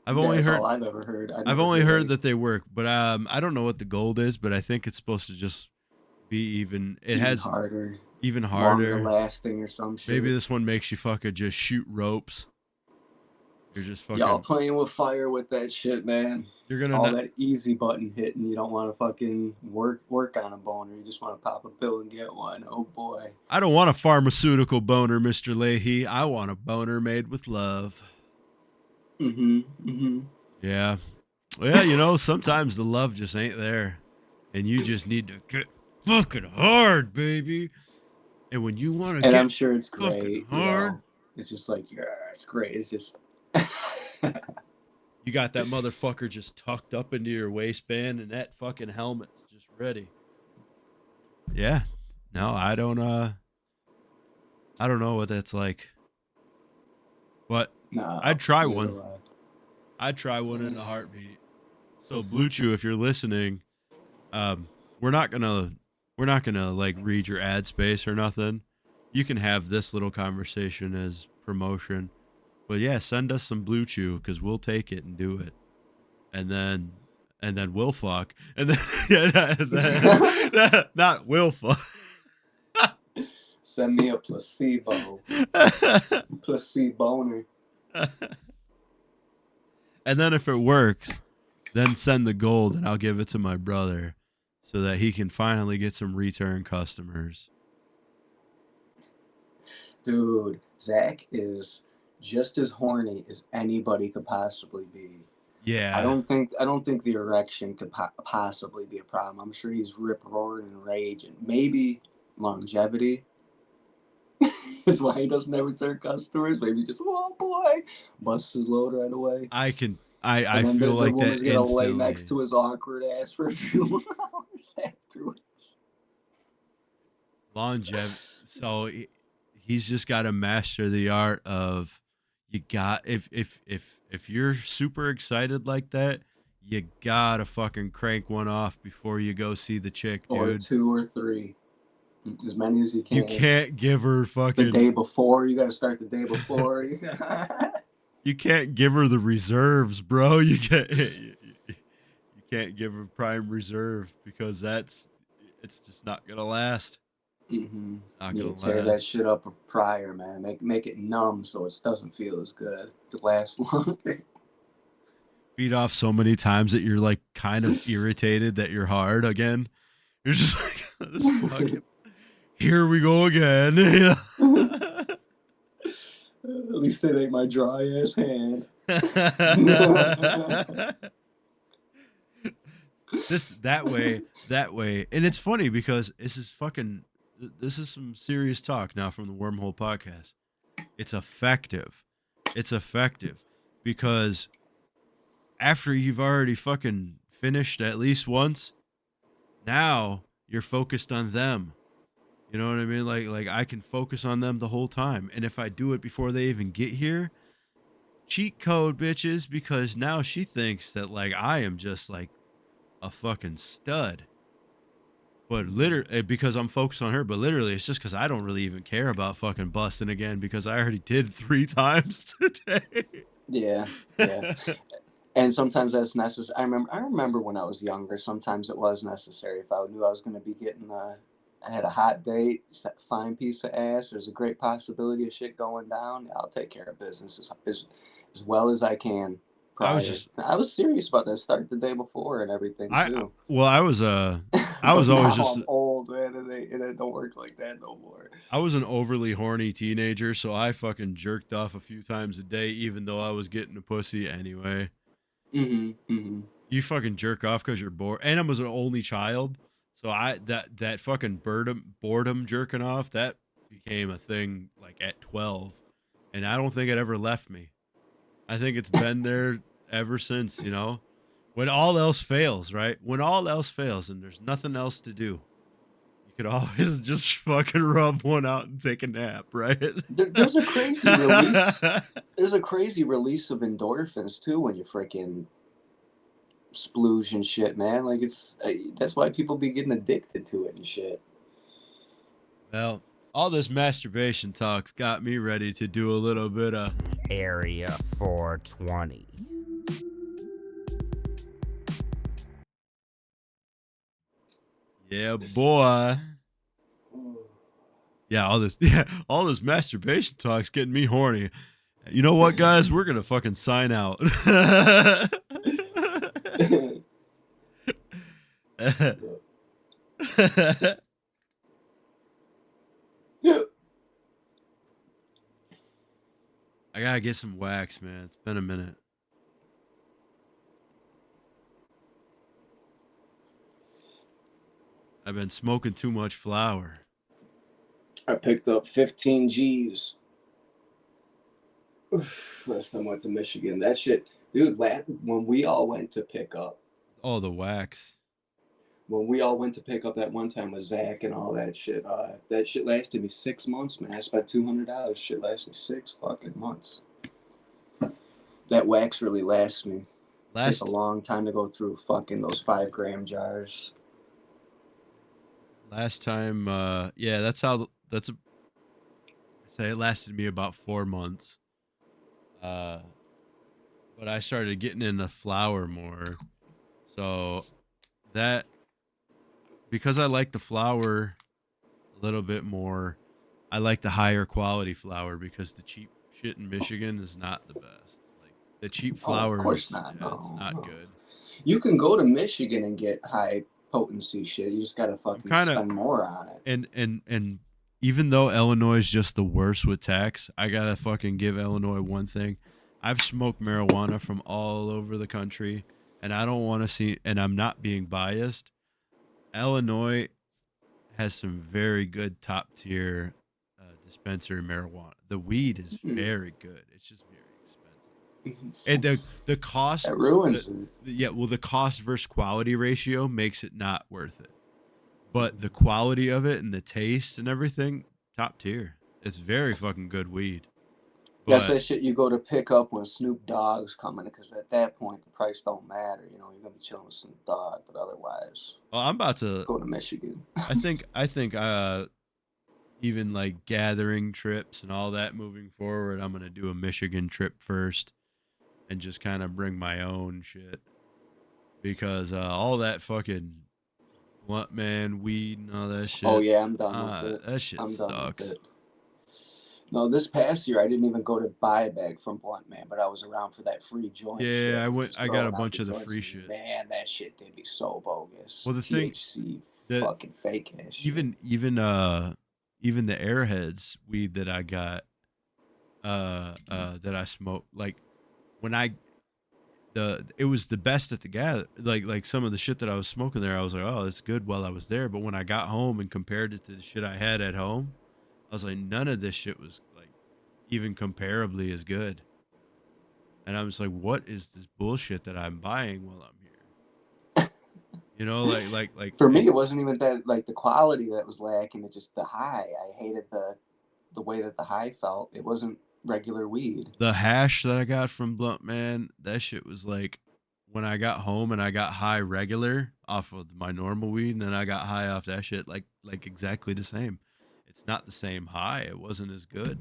I've only That's all heard I've ever heard. I I've never only heard heard like that they work, but I don't know what the gold is, but I think it's supposed to just be even. It even has harder, even longer harder. lasting or some Maybe shit. this one makes you fucking just shoot ropes. You're just Y'all fucking. playing with fire with that shit, man. You're gonna All not. that easy button hitting. You don't want to fucking work on a boner. You just want to pop a pill and get one. Oh boy. I don't want a pharmaceutical boner, Mister Leahy. I want a boner made with love. Mm-hmm. Mm-hmm. Yeah, yeah. Sometimes the love just ain't there, and you just need to get fucking hard, baby. And when you want to And I'm get sure it's fucking great. hard, It's just like yeah, it's great. It's just. you got that motherfucker just tucked up into your waistband and that fucking helmet's just ready. Yeah. No, I don't know what that's like. But I'd No, try neither one. do I. I'd try one in a heartbeat. So Blue Chew, if you're listening, um, we're not gonna like read your ad space or nothing. You can have this little conversation as promotion. But yeah, send us some Blue Chew because we'll take it and do it. And then we'll fuck. And then not will fuck. Send me a placebo. Placeboner. And then if it works, then send the gold and I'll give it to my brother so that he can finally get some return customers. Dude, Zach is just as horny as anybody could possibly be. Yeah, I don't think the erection could possibly be a problem. I'm sure he's rip roaring and raging. Maybe longevity is why he doesn't ever turn customers. Maybe just oh boy, busts his load right away, I can. I and then feel the like that woman's gonna lay next instantly. to his awkward ass for a few more hours afterwards. Longevity. So he's just got to master the art of you got if you're super excited like that, you gotta fucking crank one off before you go see the chick, Or dude. two or three, as many as you You can. can't give her The day fucking. before, you got to start the day before. You can't give her the reserves, bro. You can't. You can't give her prime reserve because it's just not gonna last. Mm-hmm. It's not You gonna need to tear that last. shit up prior, man. Make it numb so it doesn't feel as good. To last longer. Beat off so many times that you're like kind of irritated that you're hard again. You're just like this fucking. Here we go again. At least it ain't my dry ass hand. This that way, and it's funny because this is fucking. This is some serious talk now from the Wormhole podcast. It's effective. It's effective because after you've already fucking finished at least once, now you're focused on them. You know what I mean? Like I can focus on them the whole time. And if I do it before they even get here, cheat code bitches because now she thinks that like I am just like a fucking stud. But literally because I'm focused on her, but literally it's just cuz I don't really even care about fucking busting again because I already did 3 times today. Yeah, yeah. And sometimes that's necessary. I remember when I was younger. Sometimes it was necessary. If I knew I was going to be getting, I had a hot date, fine piece of ass. There's a great possibility of shit going down. I'll take care of business as well as I can I was prior. just I was serious about that. Start the day before and everything I too. well I But was always now just I'm old, man, and it don't work like that no more. I was an overly horny teenager, so I fucking jerked off a few times a day, even though I was getting a pussy anyway. Mm-hmm. Mm-hmm. You fucking jerk off because you're bored, and I was an only child, so I that fucking boredom jerking off that became a thing like at 12, and I don't think it ever left me. I think it's been there ever since. You know, when all else fails, right? When all else fails, and there's nothing else to do, you could always just fucking rub one out and take a nap, right? There's a crazy release. There's a crazy release of endorphins too when you freaking splooge and shit, man. Like it's that's why people be getting addicted to it and shit. Well, all this masturbation talk's got me ready to do a little bit of Area 420. yeah, boy. Yeah, all this masturbation talk's getting me horny. You know what, guys? We're gonna fucking sign out. I gotta get some wax, man. It's been a minute. I've been smoking too much flour. I picked up 15 G's. Last time I went to Michigan. That shit, dude. When we all went to pick up, Oh, the wax. when we all went to pick up that one time with Zach and all that shit lasted me 6 months, man. I spent $200. Shit lasted me 6 fucking months. That wax really lasts me. Takes a Last long time to go through fucking those 5 gram jars. last time, yeah, that's a. I say it lasted me about 4 months. Uh, but I started getting into flour more. So that because I like the flour a little bit more, I like the higher quality flour because the cheap shit in Michigan is not the best. Like the cheap Oh, of course flours, not. yeah, it's No, not no. good. You can go to Michigan and get high potency shit. You just gotta I'm fucking kind of spend more on it. and even though Illinois is just the worst with tax, I gotta fucking give Illinois one thing. I've smoked marijuana from all over the country, and I don't want to see. And I'm not being biased. Illinois has some very good top tier dispensary marijuana. The weed is Mm. very good. It's just very expensive, and the cost, That ruins the, it. yeah, well, the cost versus quality ratio makes it not worth it. But the quality of it and the taste and everything, top tier. It's very fucking good weed. That's But that shit you go to pick up when Snoop Dogg's coming, because at that point the price don't matter. You know, you're gonna be chilling with Snoop Dogg, but otherwise, I'm about to. go to Michigan. I think even like gathering trips and all that moving forward, I'm gonna do a Michigan trip first and just kind of bring my own shit because all that fucking blunt man weed and all that Oh shit, yeah, I'm done with it. that shit I'm done with sucks. it. No, this past year I didn't even go to buy a bag from Blunt Man, but I was around for that free joint Yeah, shit. I He was went. just I got a throwing out bunch the of the joints, free and shit. man, that shit did me so bogus. Well, the thing THC, that fucking fake ass shit. even the Airheads weed that I got that I smoked, like when I the it was the best at the gather, like some of the shit that I was smoking there, I was like, oh, it's good while I was there. But when I got home and compared it to the shit I had at home, I was like, none of this shit was like even comparably as good. And I was like, what is this bullshit that I'm buying while I'm here? You know, For it, me, it wasn't even that like the quality that was lacking. It just the high. I hated the way that the high felt. It wasn't regular weed. the hash that I got from Blunt Man, that shit was like when I got home and I got high regular off of my normal weed, and then I got high off that shit, like exactly the same. It's not the same high. It wasn't as good.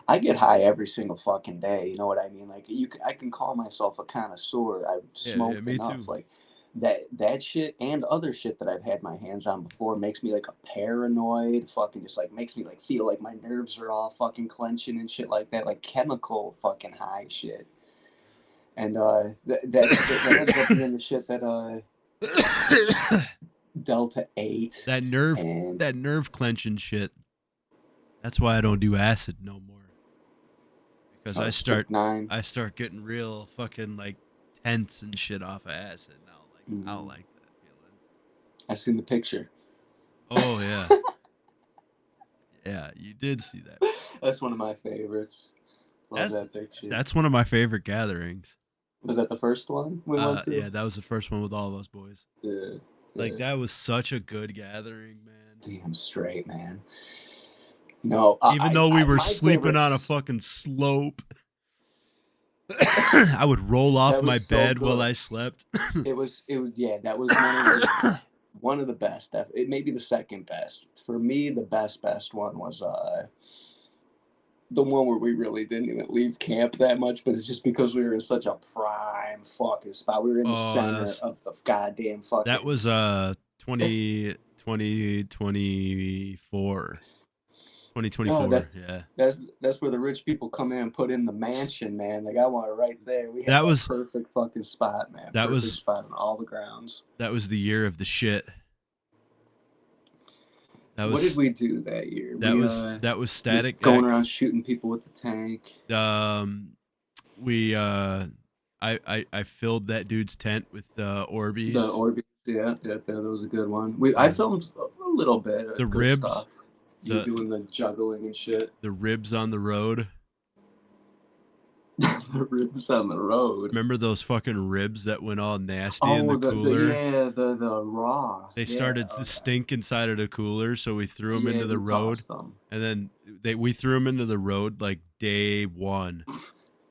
I get high every single fucking day. You know what I mean? Like I can call myself a connoisseur. I've Yeah, smoked me enough. too. Like that shit and other shit that I've had my hands on before makes me like a paranoid. Fucking just like makes me like feel like my nerves are all fucking clenching and shit like that. Like chemical fucking high shit. And that ended up being the shit that Delta 8 that nerve, and that nerve clenching shit. That's why I don't do acid no more because Strychnine. I start getting real fucking like tense and shit off of acid. And I don't Mm, like that feeling. I seen the picture. Oh yeah, yeah, you did see that picture. That's one of my favorites. Love That's that picture. that's one of my favorite gatherings. Was that the first one we went to? Yeah, that was the first one with all of us boys. Yeah, Like yeah. that was such a good gathering, man. Damn straight, man. No, Even though we were my sleeping on a favorites. fucking slope, I would roll off That my was so bed while good. I slept. It was yeah. That was one of the best. It may be the second best for me. The best one was the one where we really didn't even leave camp that much, but it's just because we were in such a prime fucking spot. We were in the Oh, center of the goddamn that fucking. was 2024. Oh, 2024. Yeah. that's where the rich people come in and put in the mansion, man. Like I want it right there. We had That that was perfect fucking spot, man. that Perfect was spot on all the grounds. that was the year of the shit. That What did was we do that year? We that was were Static going around X. shooting people with the tank. We I filled that dude's tent with The Orbeez. Orbeez, yeah, that was a good one. I Um, filmed a little bit the of good ribs, stuff. You the doing the juggling and shit. the ribs on the road. The ribs on the road. Remember those fucking ribs that went all nasty in Oh, the the cooler? yeah, the raw. They Yeah, started to okay. stink inside of the cooler, so we threw them Yeah, into the you road, tossed them. and then we threw them into the road like day one,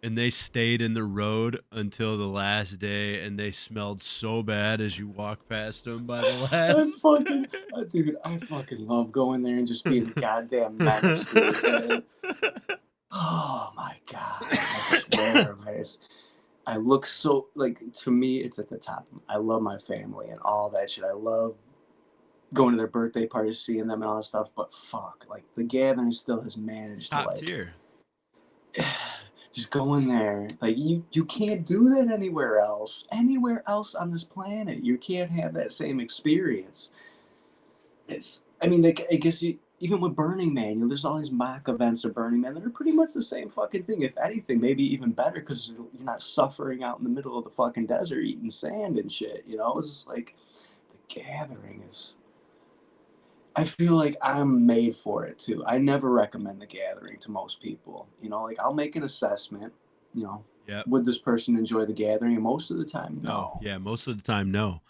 and they stayed in the road until the last day, and they smelled so bad as you walk past them by the I last fucking, dude, I fucking love going there and just being a goddamn menace, dude. And, oh my god, I swear, man, I look so like to me, it's at the top. I love my family and all that shit. I love going to their birthday parties, seeing them and all that stuff. But fuck, like the gathering still has It's managed to top like tier. just go in there. Like you can't do that anywhere else. Anywhere else on this planet, you can't have that same experience. It's. I mean, I guess you. even with Burning Man, you know, there's all these mock events of Burning Man that are pretty much the same fucking thing. If anything, maybe even better because you're not suffering out in the middle of the fucking desert eating sand and shit. You know, it's just like the gathering is. I feel like I'm made for it too. I never recommend the gathering to most people. You know, like I'll make an assessment. You know, Yep. would this person enjoy the gathering? And most of the time, No. no. Yeah. Most of the time, no.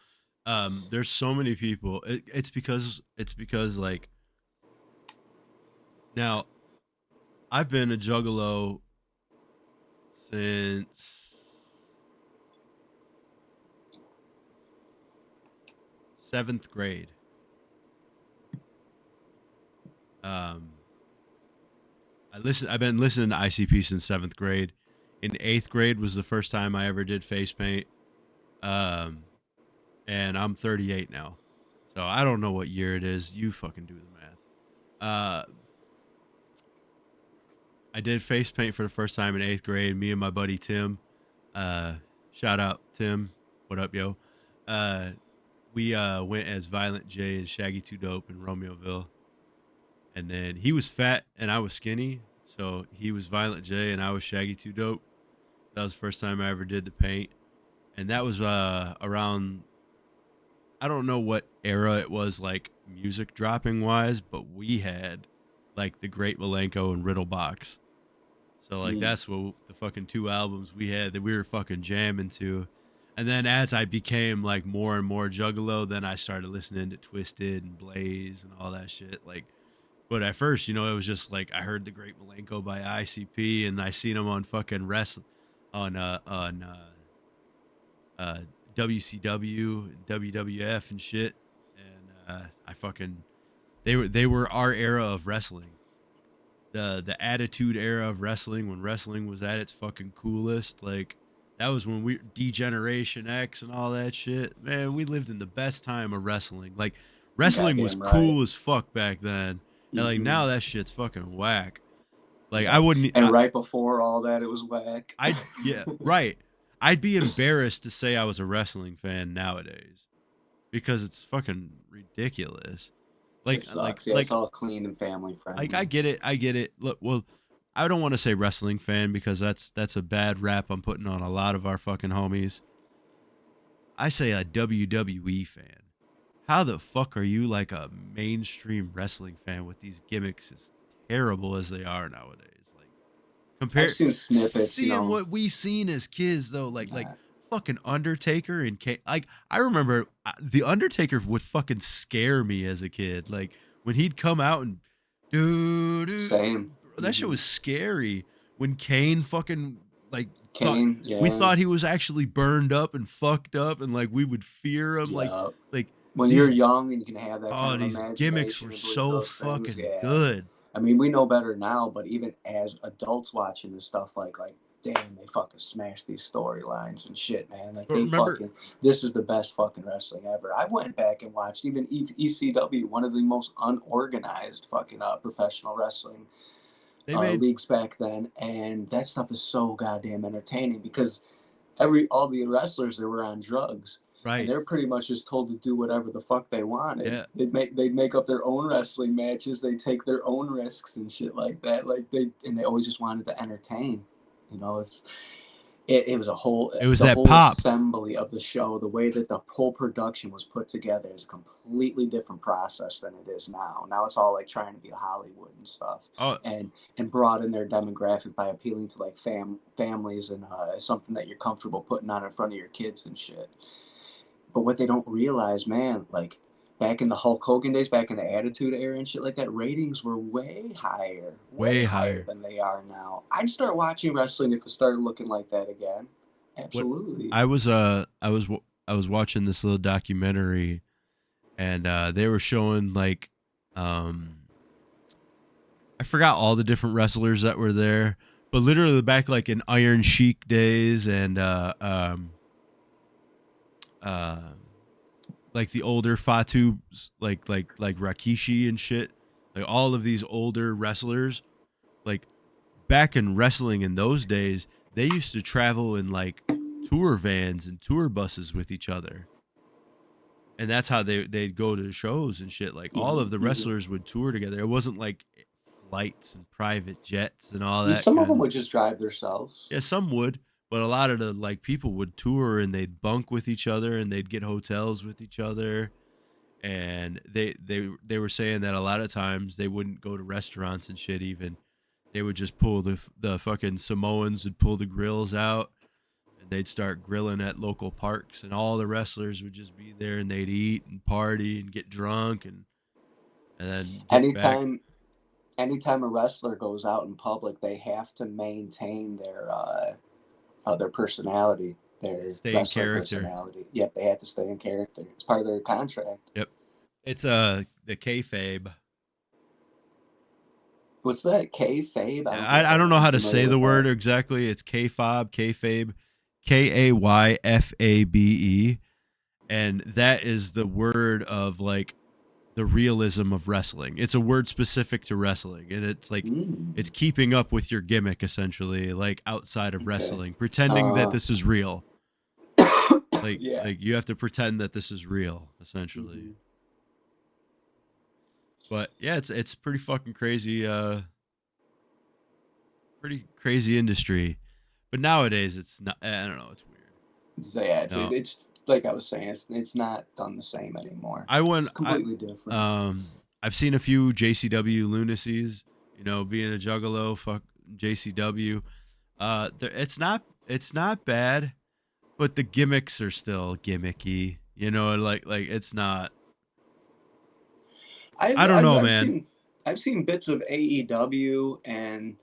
There's so many people. It's because like now I've been a juggalo since seventh grade. Um, I've been listening to ICP since seventh grade. In eighth grade was the first time I ever did face paint. Um, and I'm 38 now, so I don't know what year it is. You fucking do the math. I did face paint for the first time in eighth grade. Me and my buddy Tim. Uh, Shout out Tim. What up, yo? Uh, we went as Violent J and Shaggy Two Dope in Romeoville, and then he was fat and I was skinny, so he was Violent J and I was Shaggy Two Dope. That was the first time I ever did the paint, and that was around, I don't know what era it was, like music dropping wise, but we had like the Great Milenko and Riddle Box. So like Mm. that's what the fucking two albums we had that we were fucking jamming to. And then as I became like more and more juggalo, then I started listening to Twisted and Blaze and all that shit. Like, but at first, you know, it was just like I heard the Great Milenko by ICP and I seen him on fucking wrestling on WCW and WWF and shit. And I fucking they were our era of wrestling. The attitude era of wrestling, when wrestling was at its fucking coolest. Like that was when we Degeneration X and all that shit. Man, we lived in the best time of wrestling. Like wrestling was Goddamn right. cool as fuck back then. And like Hmm. now that shit's fucking whack. Like I Yeah. wouldn't And right before all that, it was whack. I'd yeah, right. I'd be embarrassed to say I was a wrestling fan nowadays because it's fucking ridiculous. It Like like sucks. Yeah, it's like all clean and family like I friendly. get it. I get it. Look, well, I don't want to say wrestling fan because that's a bad rap I'm putting on a lot of our fucking homies. I say a WWE fan. How the fuck are you like a mainstream wrestling fan with these gimmicks as terrible as they are nowadays? Like I've compare seen snippets, you seeing know. what we seen as kids though, like Yeah. fucking Undertaker and like I remember the Undertaker would fucking scare me as a kid. Like when he'd come out and Same. that shit Hmm. was scary. When Kane fucking like thought Kane, we yeah. thought he was actually burned up and fucked up and like we would fear him Yeah. like When you're these young and you can have that kind oh of these gimmicks imagination were and believe so those things, fucking yeah. good. I mean, we know better now, but even as adults watching this stuff, like, damn, they fucking smash these storylines and shit, man. Like, But they remember fucking, this is the best fucking wrestling ever. I went back and watched even ECW, one of the most unorganized fucking professional wrestling they made leagues back then, and that stuff is so goddamn entertaining because all the wrestlers they were on drugs and right. they're pretty much just told to do whatever the fuck they wanted. Yeah. They'd make up their own wrestling matches, they take their own risks and shit like that. Like they always just wanted to entertain. You know, it was a whole It was the that whole pop. assembly of the show, the way that the whole production was put together is a completely different process than it is now. Now it's all like trying to be Hollywood and stuff, Oh, and broaden their demographic by appealing to like families and something that you're comfortable putting on in front of your kids and shit. But what they don't realize, man, like back in the Hulk Hogan days, back in the Attitude Era and shit like that, ratings were way way higher higher. than they are now. I'd start watching wrestling if it started looking like that again. What Absolutely. I was watching this little documentary and they were showing like um I forgot all the different wrestlers that were there, but literally back like in Iron Sheik days and uh like the older Fatu, like Rakishi and shit, like all of these older wrestlers, like back in wrestling in those days, they used to travel in like tour vans and tour buses with each other. and that's how they'd go to shows and shit. Like all of the wrestlers would tour together. It wasn't like flights and private jets and all that Some of kind them of. would just drive themselves. Yeah, some would, but a lot of the like people would tour and they'd bunk with each other and they'd get hotels with each other. And they were saying that a lot of times they wouldn't go to restaurants and shit. Even they would just pull the fucking Samoans would pull the grills out and they'd start grilling at local parks, and all the wrestlers would just be there and they'd eat and party and get drunk and then get back. Anytime anytime a wrestler goes out in public, they have to maintain their personality, Yeah, their stay in wrestler character. personality. Yep, they have to stay in character. It's part of their contract. Yep, it's the kayfabe. What's that? Kayfabe? I Yeah, don't know. I don't know I'm how to familiar say the with word that. exactly. It's kayfabe, Kayfabe, and that is the word of like the realism of wrestling. It's a word specific to wrestling, and it's like it's Mm, keeping up with your gimmick essentially, like outside of okay. wrestling, pretending that Uh, this is real. Like yeah. like you have to pretend that this is real essentially. Hmm. But yeah, it's pretty fucking crazy. Pretty crazy industry. But nowadays, it's not. I don't know. It's weird. So yeah, You know, it's like I was saying, it's not done the same anymore. I It's went. completely different. I've seen a few JCW lunacies. You know, being a juggalo, fuck JCW. It's not bad, but the gimmicks are still gimmicky. You know, like it's not. I've I don't I've know, I've man. seen I've seen bits of AEW, and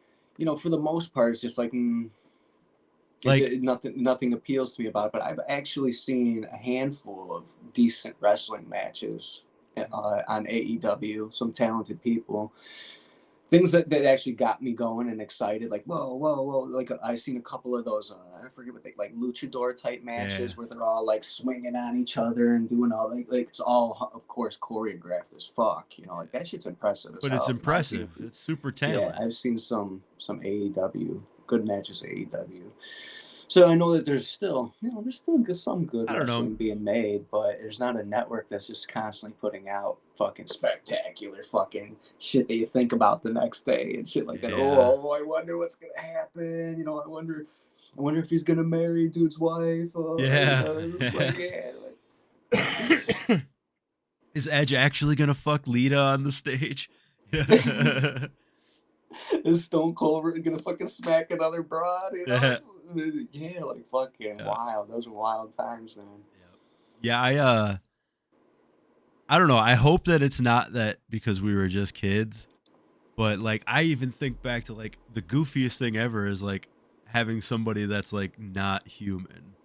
for the most part, it's just like Like, nothing appeals to me about it. But I've actually seen a handful of decent wrestling matches on AEW. Some talented people, things that actually got me going and excited. Like whoa! Like I seen a couple of those. I forget what they like luchador type yeah, matches where they're all like swinging on each other and doing all like it's all of course choreographed as fuck. Like yeah. that shit's impressive as But it's hell. I've seen a impressive. few. It's super Yeah, talent. I've seen some AEW good matches AEW. So I know that there's still some good I don't know. wrestling being made, but there's not a network that's just constantly putting out fucking spectacular fucking shit that you think about the next day and shit like that. Yeah, I wonder what's gonna happen. I wonder if he's gonna marry dude's wife. yeah. Like yeah, Is Edge actually gonna fuck Lita on the stage? like is Stone Cold gonna fucking smack another broad? Yeah, Yeah, like fucking yeah, wild. Those are wild times, man. yeah. I don't know. I hope that it's not that because we were just kids. But like, I even think back to like the goofiest thing ever is like having somebody that's like not human,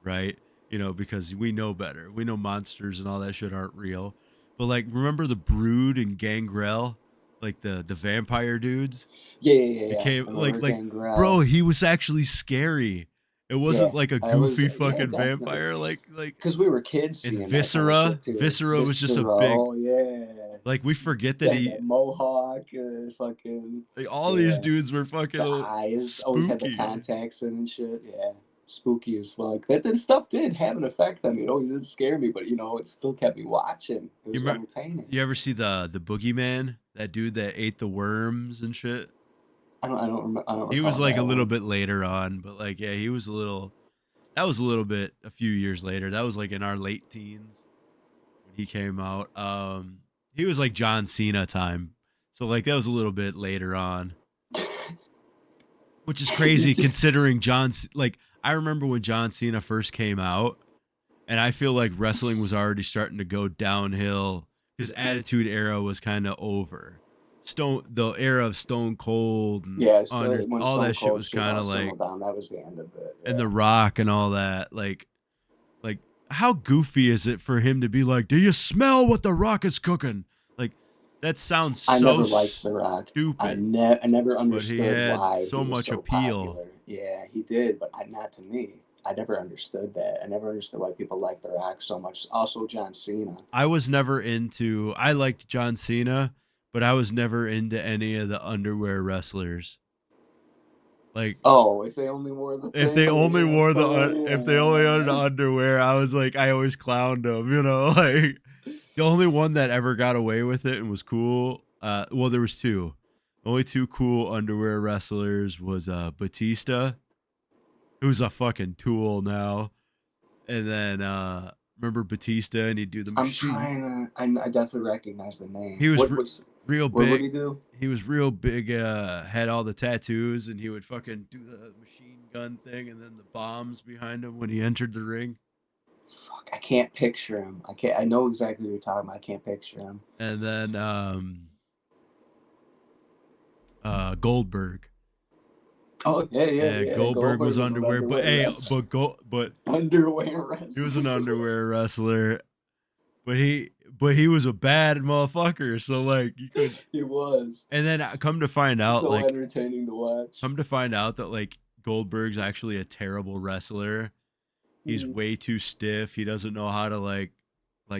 right? You know, because we know better. We know monsters and all that shit aren't real. But like, remember the Brood and Gangrel, like the vampire dudes? It Yeah. came I remember like, bro, Gangrel. he was actually scary. It wasn't Yeah, like a I was. goofy Yeah, fucking definitely. vampire. Like Because we were kids and seeing that kind of shit too. Viscera was just a Viscera. big. Oh yeah. Like we forget They that had he that mohawk. Fucking. like all these Yeah. dudes were fucking The eyes always had the spooky. contacts in and shit. Yeah. Spooky as fuck. That stuff did have an effect on me. It always did scare me, but it still kept me watching. It You was remember, entertaining. you ever see the boogeyman? That dude that ate the worms and shit. I don't He was recall like a that little one. bit later on, but like yeah, he was a little. That was a little bit a few years later. That was like in our late teens when he came out. He was like John Cena time, so like that was a little bit later on, which is crazy considering like I remember when John Cena first came out, and I feel like wrestling was already starting to go downhill. His attitude era was kind of over. The era of Stone Cold and Yeah, when all Stone that shit Cold was shit kind all of like, simmered down, that was the end of it. and The Yeah. Rock and all that. Like how goofy is it for him to be like, "Do you smell what The Rock is cooking?" Like that sounds I so never liked The Rock. stupid, I never but he understood had why so he was much so appeal. popular. Yeah, he did, but not to me. I never understood that. I never understood why people like The Rock so much. Also, John Cena. I was never into. I liked John Cena, but I was never into any of the underwear wrestlers. Like, Oh, if they only wore the if thing, they only yeah. wore Oh, if they only wore the yeah. underwear, I was like, I always clowned them, you know, like the only one that ever got away with it and was cool. Well, there was two. The only two cool underwear wrestlers was Batista, who's a fucking tool now, and then remember Batista, and he'd do the I'm machine. trying to. I definitely recognize the name. He was What was? real What would big. he do? He was real big. Had all the tattoos, and he would fucking do the machine gun thing, and then the bombs behind him when he entered the ring. Fuck, I can't picture him. I can't. I know exactly what you're talking about. I can't picture him. And then Goldberg. Oh yeah, yeah, Yeah, yeah. Goldberg was Goldberg was an underwear, but underwear hey, wrestler. but Underwear he was an wrestler. underwear wrestler. But he was a bad motherfucker. So like you could, He was and then so entertaining to watch. come to find out that like Goldberg's actually a terrible wrestler. He's Mhm. way too stiff. He doesn't know how to like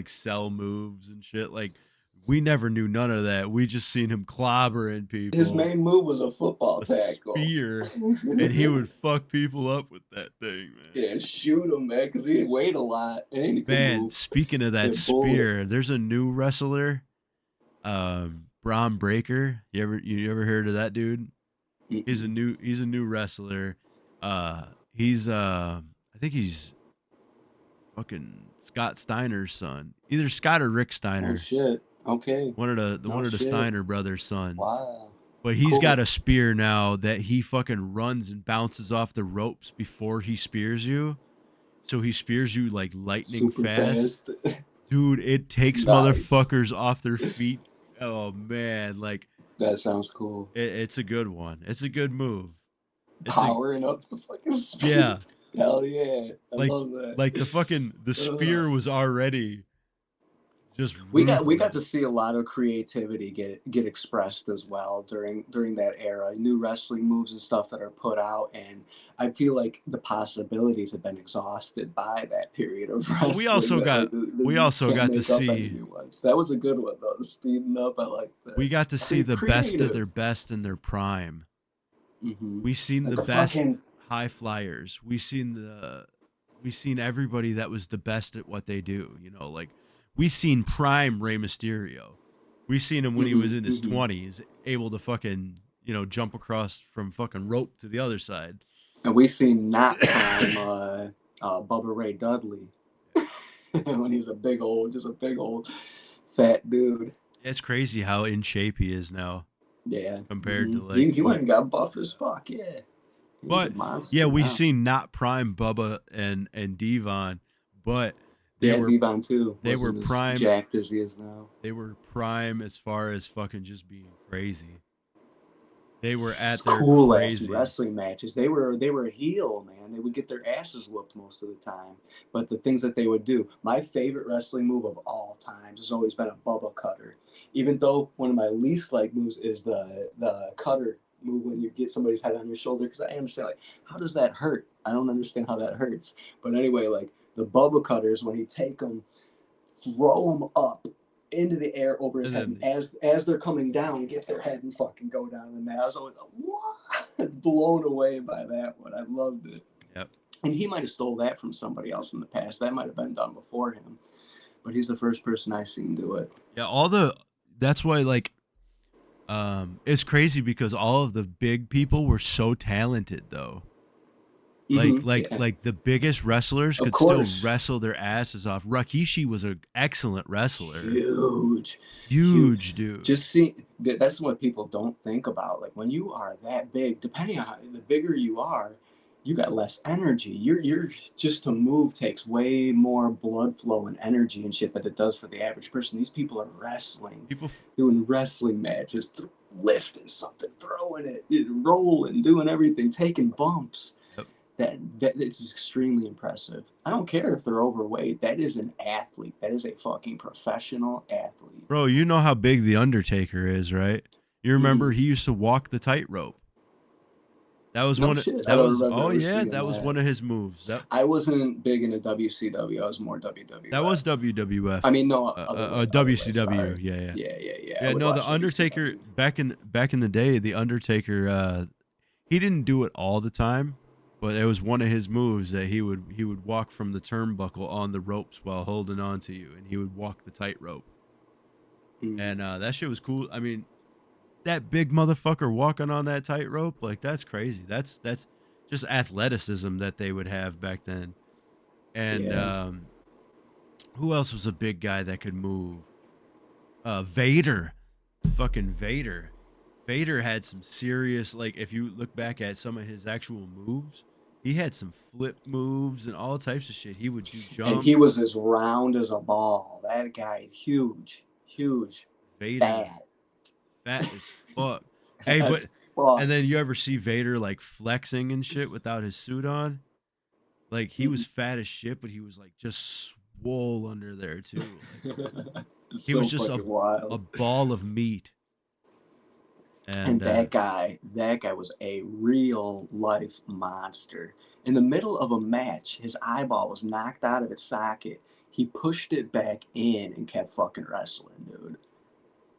sell moves and shit. Like we never knew none of that. We just seen him clobbering His people, main move was a football a tackle. spear, and he would fuck people up with that thing, man. Yeah, shoot him, man, because he weighed a lot and he could Man, move. speaking of that Said bullet. spear, there's a new wrestler, Braun Breaker. You ever heard of that dude? Mm-mm. He's a new wrestler. He's I think he's fucking Scott Steiner's son. Either Scott or Rick Oh Steiner. shit. Okay. No One of the shit. Steiner brothers' sons. Wow. But he's got Cool. a spear now that he fucking runs and bounces off the ropes before he spears you. So he spears you like lightning Super fast. fast. Dude, it takes Nice. motherfuckers off their feet. Oh man, like That sounds cool. it's a good one. It's a good move. It's a Powering up the fucking speed. yeah, Hell yeah. I like love that. the spear was already just We got ruthless. to see a lot of creativity get expressed as well during that era. New wrestling moves and stuff that are put out, and I feel like the possibilities have been exhausted by that period of But wrestling. That like we you also can't got to make up any see new ones. That was a good one though. The speeding up, I like that. we got to see the best of Creative. their best in their prime. Mm-hmm. We seen Like the the best fucking high flyers. We seen everybody that was the best at what they do. You know, like we seen prime Rey Mysterio. We seen him when he was in his mm-hmm. 20s, able to fucking jump across from fucking rope to the other side. And we seen not prime Bubba Ray Dudley when he's just a big old fat dude. It's crazy how in shape he is now Yeah. compared Mm-hmm. to like He went what. and got buff as fuck. Yeah. He's a But yeah, monster we've now. seen not prime Bubba and Devon, but they Yeah, were Devon too they were wasn't as prime. jacked as he is now. They were prime as far as fucking just being crazy. They were It's at their cool ass craziest. wrestling matches. They were heel, man. They would get their asses whooped most of the time. But the things that they would do, my favorite wrestling move of all times has always been a Bubba cutter. Even though one of my least like moves is the cutter move when you get somebody's head on your shoulder, because I understand like how does that hurt? I don't understand how that hurts. But anyway, like the Bubba cutters when he take them, throw them up into the air over his And head, and then as they're coming down, get their head and fucking go down the mat. I was always like, what? Blown away by that one. I loved it. yep. And he might have stole that from somebody else in the past. That might have been done before him, but he's the first person I've seen do it. Yeah, that's why like it's crazy because all of the big people were so talented though. Yeah, Like the biggest wrestlers of could still course. wrestle their asses off. Rikishi was an excellent wrestler. Huge, huge. Huge dude. Just see, that's what people don't think about. Like when you are that big, depending on the bigger you are, you got less energy. You're just to move takes way more blood flow and energy and shit that it does for the average person. These people are wrestling, People doing wrestling matches, lifting something, throwing it, rolling, doing everything, taking bumps. yep. That it's extremely impressive. I don't care if they're overweight. That is an athlete. That is a fucking professional athlete. Bro, you know how big the Undertaker is, right? You remember Mm-hmm. he used to walk the tightrope. No shit. I That don't was remember oh ever yeah, seeing that was that. one of his moves. I wasn't big into WCW. I was more That WWF. was WWF. I mean, no, other way, WCW. sorry. Yeah, yeah. Yeah. I Yeah, would no, the watch Undertaker WCW. back in the day, the Undertaker he didn't do it all the time, but it was one of his moves that he would walk from the turnbuckle on the ropes while holding on to you, and he would walk the tightrope. Mm. And that shit was cool. I mean, that big motherfucker walking on that tightrope, like that's crazy. That's just athleticism that they would have back then. And Yeah. who else was a big guy that could move? Vader, fucking Vader. Vader had some serious, like, if you look back at some of his actual moves, he had some flip moves and all types of shit. He would do And he was jumps. as round as a ball. That guy, huge, huge, Vader, fat, fat as fuck. Hey, as but and fuck. then you ever see Vader like flexing and shit without his suit on? Like he was fat as shit, but he was like just swole under there too. Like It's he was so just a fucking wild. a ball of meat. And And that guy was a real life monster. In the middle of a match, his eyeball was knocked out of its socket. He pushed it back in and kept fucking wrestling, dude.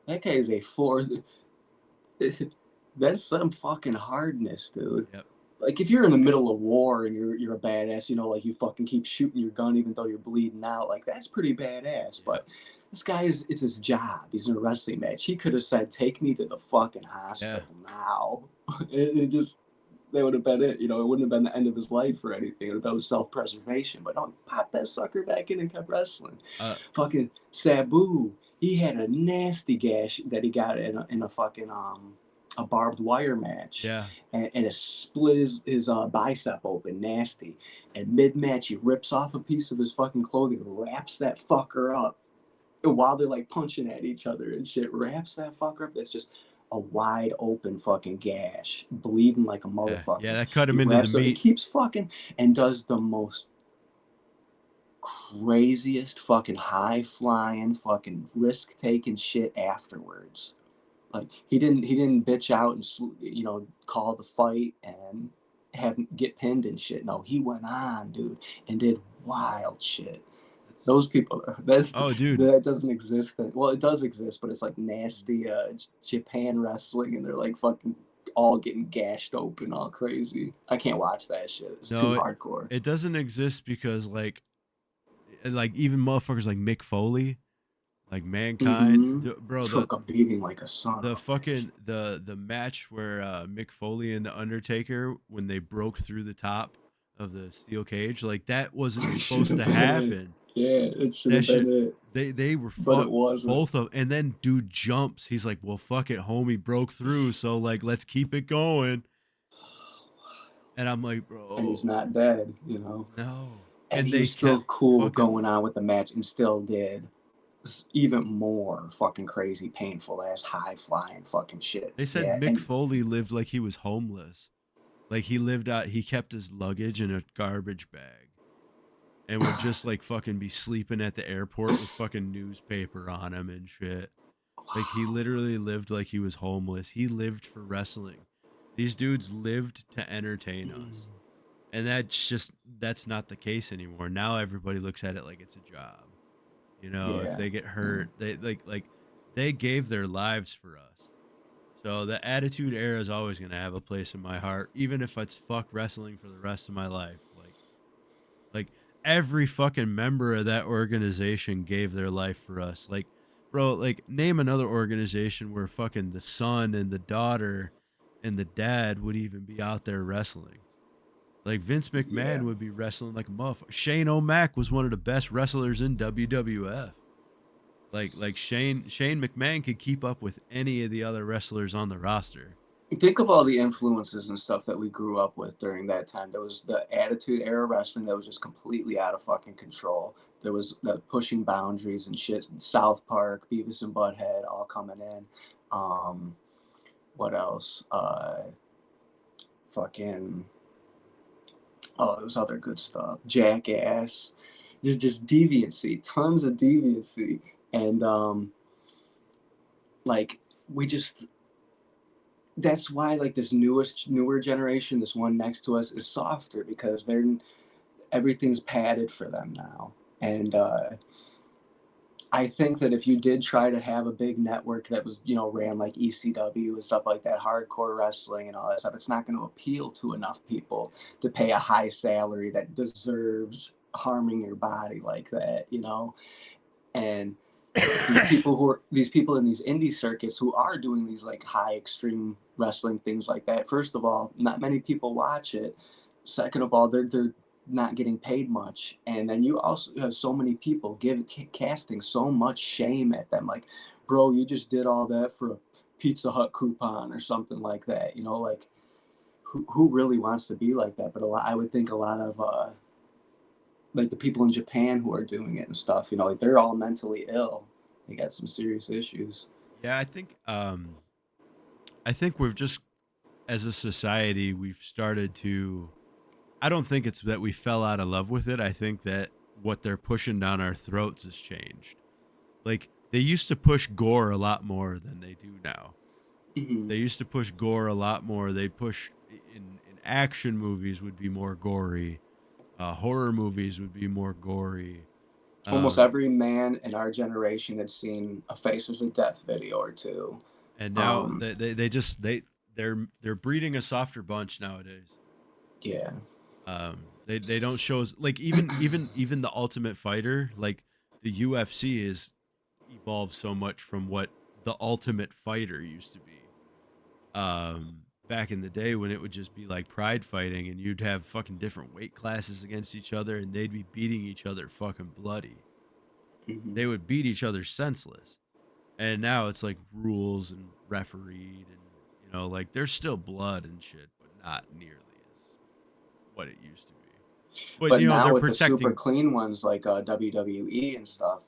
That guy is a fourth. That's some fucking hardness, dude. yep, Like if you're in the middle of war and you're a badass, like you fucking keep shooting your gun even though you're bleeding out, like that's pretty badass. yep, But this guy it's his job. He's in a wrestling match. He could have said, "Take me to the fucking yeah. hospital now." it just that would have been it. It wouldn't have been the end of his life or anything. It would have been self-preservation. But no, pop that sucker back in and kept wrestling. Uh, Fucking Sabu, he had a nasty gash that he got in a fucking a barbed wire match, yeah, and it split his bicep open, nasty. And mid match, he rips off a piece of his fucking clothing, wraps that fucker up, and while they're like punching at each other and shit, wraps that fucker up. That's just a wide open fucking gash, bleeding like a yeah, yeah. motherfucker. That cut He him into the wraps it, and meat. keeps fucking, and does the most craziest fucking high flying fucking risk taking shit afterwards. Like he didn't bitch out and call the fight and have get pinned and shit. No, he went on, dude, and did wild shit. That's Those people, oh, dude. that doesn't exist. Well, it does exist, but it's like nasty Japan wrestling, and they're like fucking all getting gashed open, all crazy. I can't watch that shit. It's too No, it, hardcore. it doesn't exist because like even motherfuckers like Mick Foley, like Mankind, Mm-hmm. bro. The Took a beating like a son of the a bitch. fucking the match where Mick Foley and the Undertaker when they broke through the top of the steel cage, like that wasn't Should supposed have to been it. happen. Yeah, it should That have been shit, it, they were but it fucked wasn't. both of, and then dude jumps. He's like, well, fuck it, homie broke through, so like let's keep it going. And I'm like, And he's bro, not dead. no. And And he they was still kept cool fucking. going on with the match and still did even more fucking crazy, painful ass, high flying fucking shit. They said Yeah, Mick and Foley lived like he was homeless. Like he lived out. He kept his luggage in a garbage bag and would just like fucking be sleeping at the airport with fucking newspaper on him and shit. Like he literally lived like he was homeless. He lived for wrestling. These dudes lived to entertain us. And that's not the case anymore. Now everybody looks at it like it's a job. If yeah, they get yeah, hurt, they they gave their lives for us. So the Attitude Era is always going to have a place in my heart even if it's fuck wrestling for the rest of my life. Like every fucking member of that organization gave their life for us. Like, bro, like name another organization where fucking the son and the daughter and the dad would even be out there wrestling. Like Vince yeah. McMahon would be wrestling like a motherfucker. Shane O'Mac was one of the best wrestlers in WWF. Like Shane McMahon could keep up with any of the other wrestlers on the roster. Think of all the influences and stuff that we grew up with during that time. There was the Attitude Era wrestling that was just completely out of fucking control. There was the pushing boundaries and shit. South Park, Beavis and Butthead, all coming in. Um, what else? Fucking there was other good stuff. Jackass, just deviancy, tons of deviancy, and like we just that's why like this newer generation, this one next to us, is softer because everything's padded for them now, and I think that if you did try to have a big network that was, ran like ECW and stuff like that, hardcore wrestling and all that stuff, it's not going to appeal to enough people to pay a high salary that deserves harming your body like that. And these people in these indie circuits who are doing these like high extreme wrestling things like that. First of all, not many people watch it. Second of all, they're not getting paid much, and then you also have so many people casting so much shame at them, like, bro, you just did all that for a Pizza Hut coupon or something like that. Like who really wants to be like that? But I would think a lot of like the people in Japan who are doing it and stuff, like they're all mentally ill. They got some serious issues. Yeah, I think we've just as a society we've started to I don't think it's that we fell out of love with it. I think that what they're pushing down our throats has changed. Like they used to push gore a lot more than they do now. Hmm. They used to push gore a lot more. They push in action movies would be more gory. Horror movies would be more gory. Almost Um, every man in our generation had seen a Faces of Death video or two. and now Um, they just they're breeding a softer bunch nowadays. yeah. They don't show us like even the Ultimate Fighter, like the UFC is evolved so much from what the Ultimate Fighter used to be. Back in the day when it would just be like pride fighting and you'd have fucking different weight classes against each other and they'd be beating each other fucking bloody. Hmm. They would beat each other senseless. And now it's like rules and refereed and like there's still blood and shit, but not nearly as what it used to be. But But now they're with the super protecting. clean ones like WWE and stuff,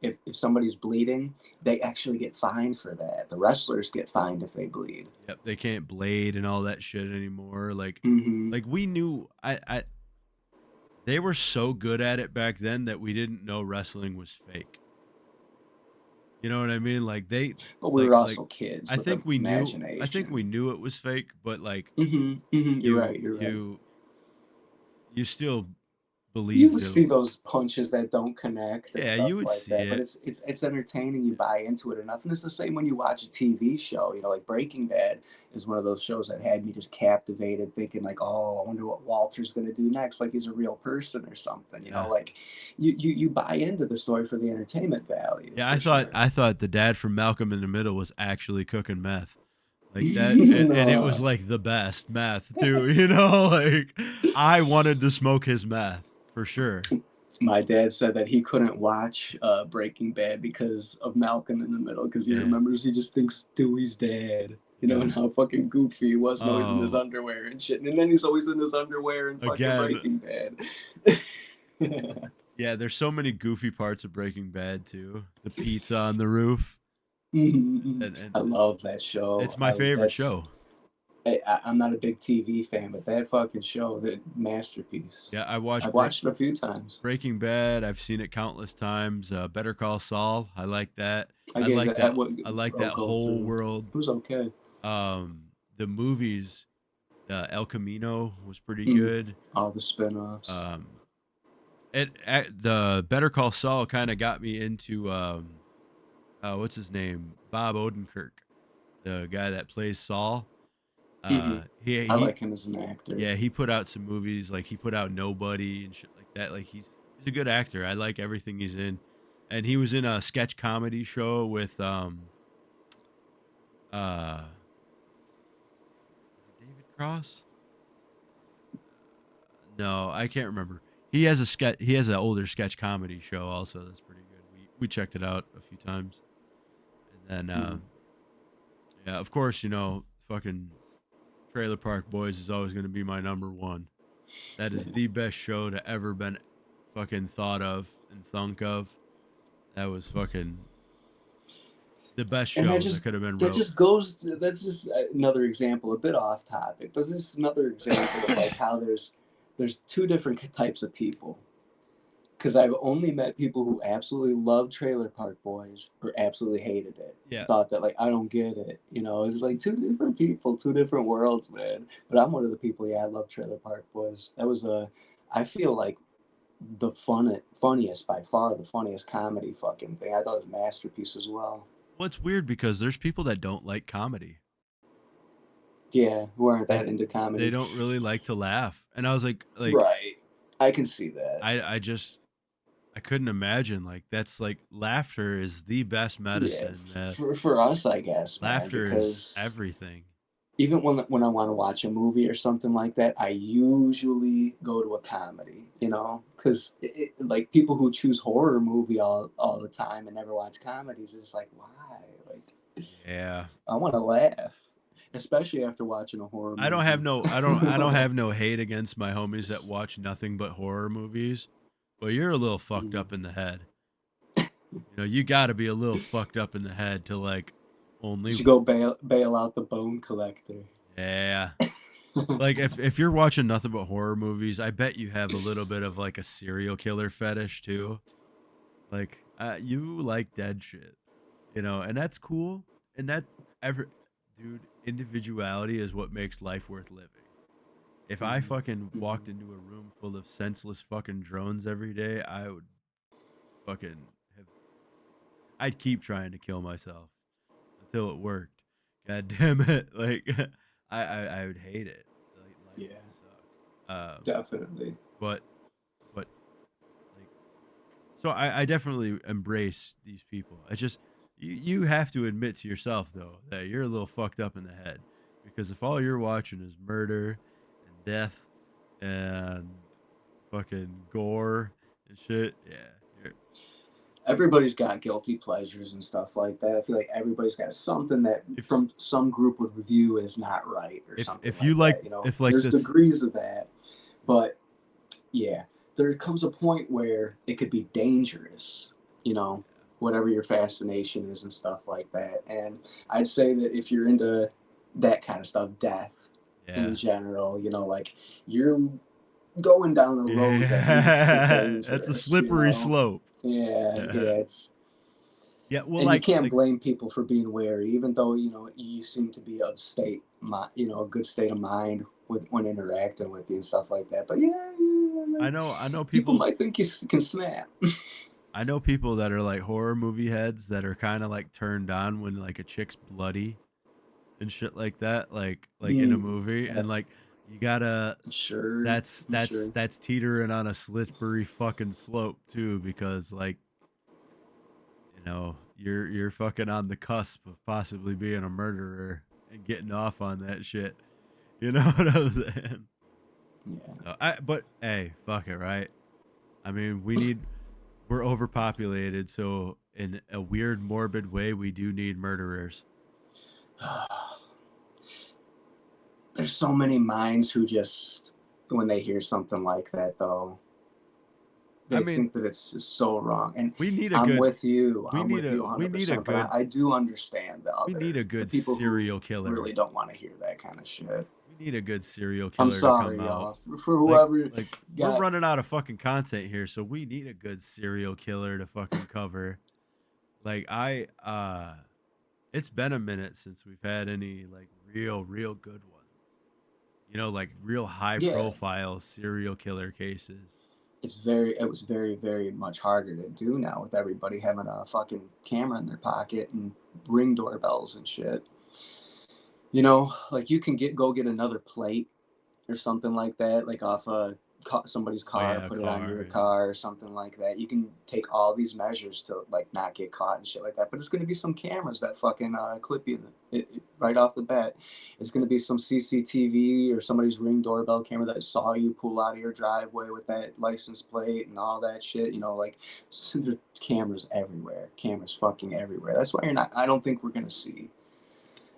if somebody's bleeding, they actually get fined for that. The wrestlers get fined if they bleed. Yep, they can't blade and all that shit anymore. Hmm. Like we knew I they were so good at it back then that we didn't know wrestling was fake. You know what I mean? Like they But we were like also kids with I think we imagination. knew it was fake, but like Hmm. Hmm. You're you right. You're right. you you still You would believed it. see those punches that don't connect and Yeah, stuff you would like see that, but it. it's entertaining. You buy into it enough, and it's the same when you watch a TV show. Like Breaking Bad is one of those shows that had me just captivated, thinking like, oh, I wonder what Walter's going to do next, like he's a real person or something. Yeah. Like you buy into the story for the entertainment value Yeah, for sure. I thought the dad from Malcolm in the Middle was actually cooking meth. Like that and it was No. like the best meth too, like I wanted to smoke his meth for sure. My dad said that he couldn't watch Breaking Bad because of Malcolm in the Middle, because he Yeah. remembers he just thinks Dewey's dead. Yeah. And how fucking goofy he was, and always in his Oh, underwear and shit. And then he's always in his underwear in fucking again, Breaking Bad. yeah, there's so many goofy parts of Breaking Bad too. The pizza on the roof I and love that show. it's my favorite show. I'm not a big TV fan, but that fucking show, that masterpiece. Yeah, I watched I've watched it a few times. Breaking Bad. I've seen it countless times. Better Call Saul. I like that. I gave that. I like I'll that go whole through. world. It was okay. The movies, El Camino was pretty Mm, good. all the spin-offs. Um, the Better Call Saul kind of got me into what's his name, Bob Odenkirk, the guy that plays Saul. Hmm. I He like him as an actor. yeah, he put out some movies like he put out Nobody and shit like that. Like he's a good actor. I like everything he's in, and he was in a sketch comedy show with uh is it David Cross? No, I can't remember. He has a sketch. He has an older sketch comedy show also that's pretty good. We checked it out a few times, and then Mm. yeah, of course fucking Trailer Park Boys is always going to be my number one. That is the best show to ever been fucking thought of and thunk of. That was fucking the best And show that could have been that wrote. just goes to, that's just another example, a bit off topic, but this is another example of like how there's two different types of people. Because I've only met people who absolutely loved Trailer Park Boys or absolutely hated it. Yeah. Thought that like I don't get it. It's like two different people, two different worlds, man. But I'm one of the people. Yeah, I love Trailer Park Boys. That was a. I feel like the funniest by far, the funniest comedy fucking thing. I thought it was a masterpiece as well. Well, it's weird because there's people that don't like comedy. Yeah, who aren't They that into they comedy? don't really like to laugh. And I was like Right. I can see that. I just I couldn't imagine like that's like laughter is the best Yeah, medicine. for us, I guess, man, Laughter is because everything. even when I want to watch a movie or something like that, I usually go to a comedy, because like people who choose horror movie all the time and never watch comedies, it's like why? Like Yeah. I want to laugh, especially after watching a horror I don't have movie. no I don't have no hate against my homies that watch nothing but horror movies, but you're a little fucked Mhm. up in the head. You know, you got to be a little fucked up in the head to like You only should go bail out the bone collector. yeah. Like if you're watching nothing but horror movies, I bet you have a little bit of like a serial killer fetish too. Like you like dead shit, you know, and that's cool. And that ever, dude, individuality is what makes life worth living. If I Mhm. fucking Mhm. walked into a room full of senseless fucking drones every day, I would fucking have. I'd keep trying to kill myself until it worked. God damn it! Like I would hate it. Like life Yeah, would suck. definitely. But but like so I definitely embrace these people. I just you have to admit to yourself though that you're a little fucked up in the head because if all you're watching is murder and death and fucking gore and shit, yeah, you're Everybody's got guilty pleasures and stuff like that. I feel like everybody's got something that if from some group would view as not right or something if you like like that. if like There's this degrees of that, but yeah, there comes a point where it could be dangerous. You know, whatever your fascination is and stuff like that. And I'd say that if you're into that kind of stuff, death in yeah general, like you're going down a road that leads to yeah that's a dangerous. slippery slope. Yeah, Yeah, yeah, it's yeah. Well, and you like can't blame people for being wary, even though you seem to be of a good state of mind with when interacting with you and stuff like that. But yeah, I know people people might think you can snap. I know people that are like horror movie heads that are kind of like turned on when like a chick's bloody and shit like that, like in a movie, Yeah, and like you gotta sure, that's sure. that's teetering on a slippery fucking slope too, because like you know you're fucking on the cusp of possibly being a murderer and getting off on that shit. You know what I'm saying? Yeah. So but hey, fuck it, right? I mean, we're overpopulated, so in a weird morbid way, we do need murderers. There's so many minds who just when they hear something like that though, I they mean, think that it's just so wrong. And we need a I'm good with you. we I'm need with a you we need a 100%. But good I do understand we need a the good people who serial killer. really don't want to hear that kind of shit. We need a good serial I'm killer to come sorry, out. y'all. For Like whoever like we're got, running out of fucking content here, so we need a good serial killer to fucking cover. Like it's been a minute since we've had any like real good ones. You know, like real high yeah, profile serial killer cases. it was very, very much harder to do now with everybody having a fucking camera in their pocket and ring doorbells and shit. Like you can go get another plate or something like that, like off somebody's Oh car, yeah, a put it on car, your yeah. car or something like that. You can take all these measures to like not get caught and shit like that. But it's gonna be some cameras that fucking clip you right off the bat. It's gonna be some CCTV or somebody's ring doorbell camera that saw you pull out of your driveway with that license plate and all that shit. Like there's cameras everywhere, cameras fucking everywhere. That's why you're not. I don't think we're gonna see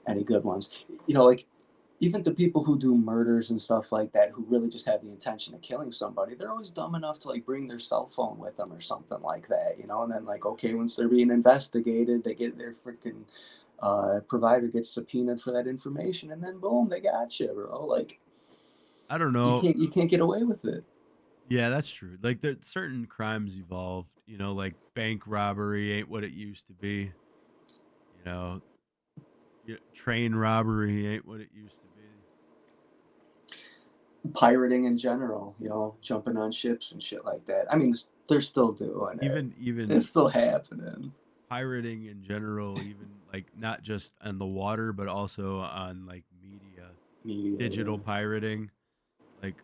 any good ones. Like even the people who do murders and stuff like that, who really just have the intention of killing somebody, they're always dumb enough to like bring their cell phone with them or something like that. And then like, okay, once they're being investigated, they get their freaking provider gets subpoenaed for that information, and then boom, they got you, bro. Like I don't you know. can't get away with it. Yeah, that's true. Like there certain crimes evolved, you know, like bank robbery ain't what it used to be. You know, train robbery ain't what it used to be. pirating in general, jumping on ships and shit like that. I mean, they're still doing it. Even It's still happening. pirating in general, even like not just on the water, but also on like media, Media, digital pirating. Like,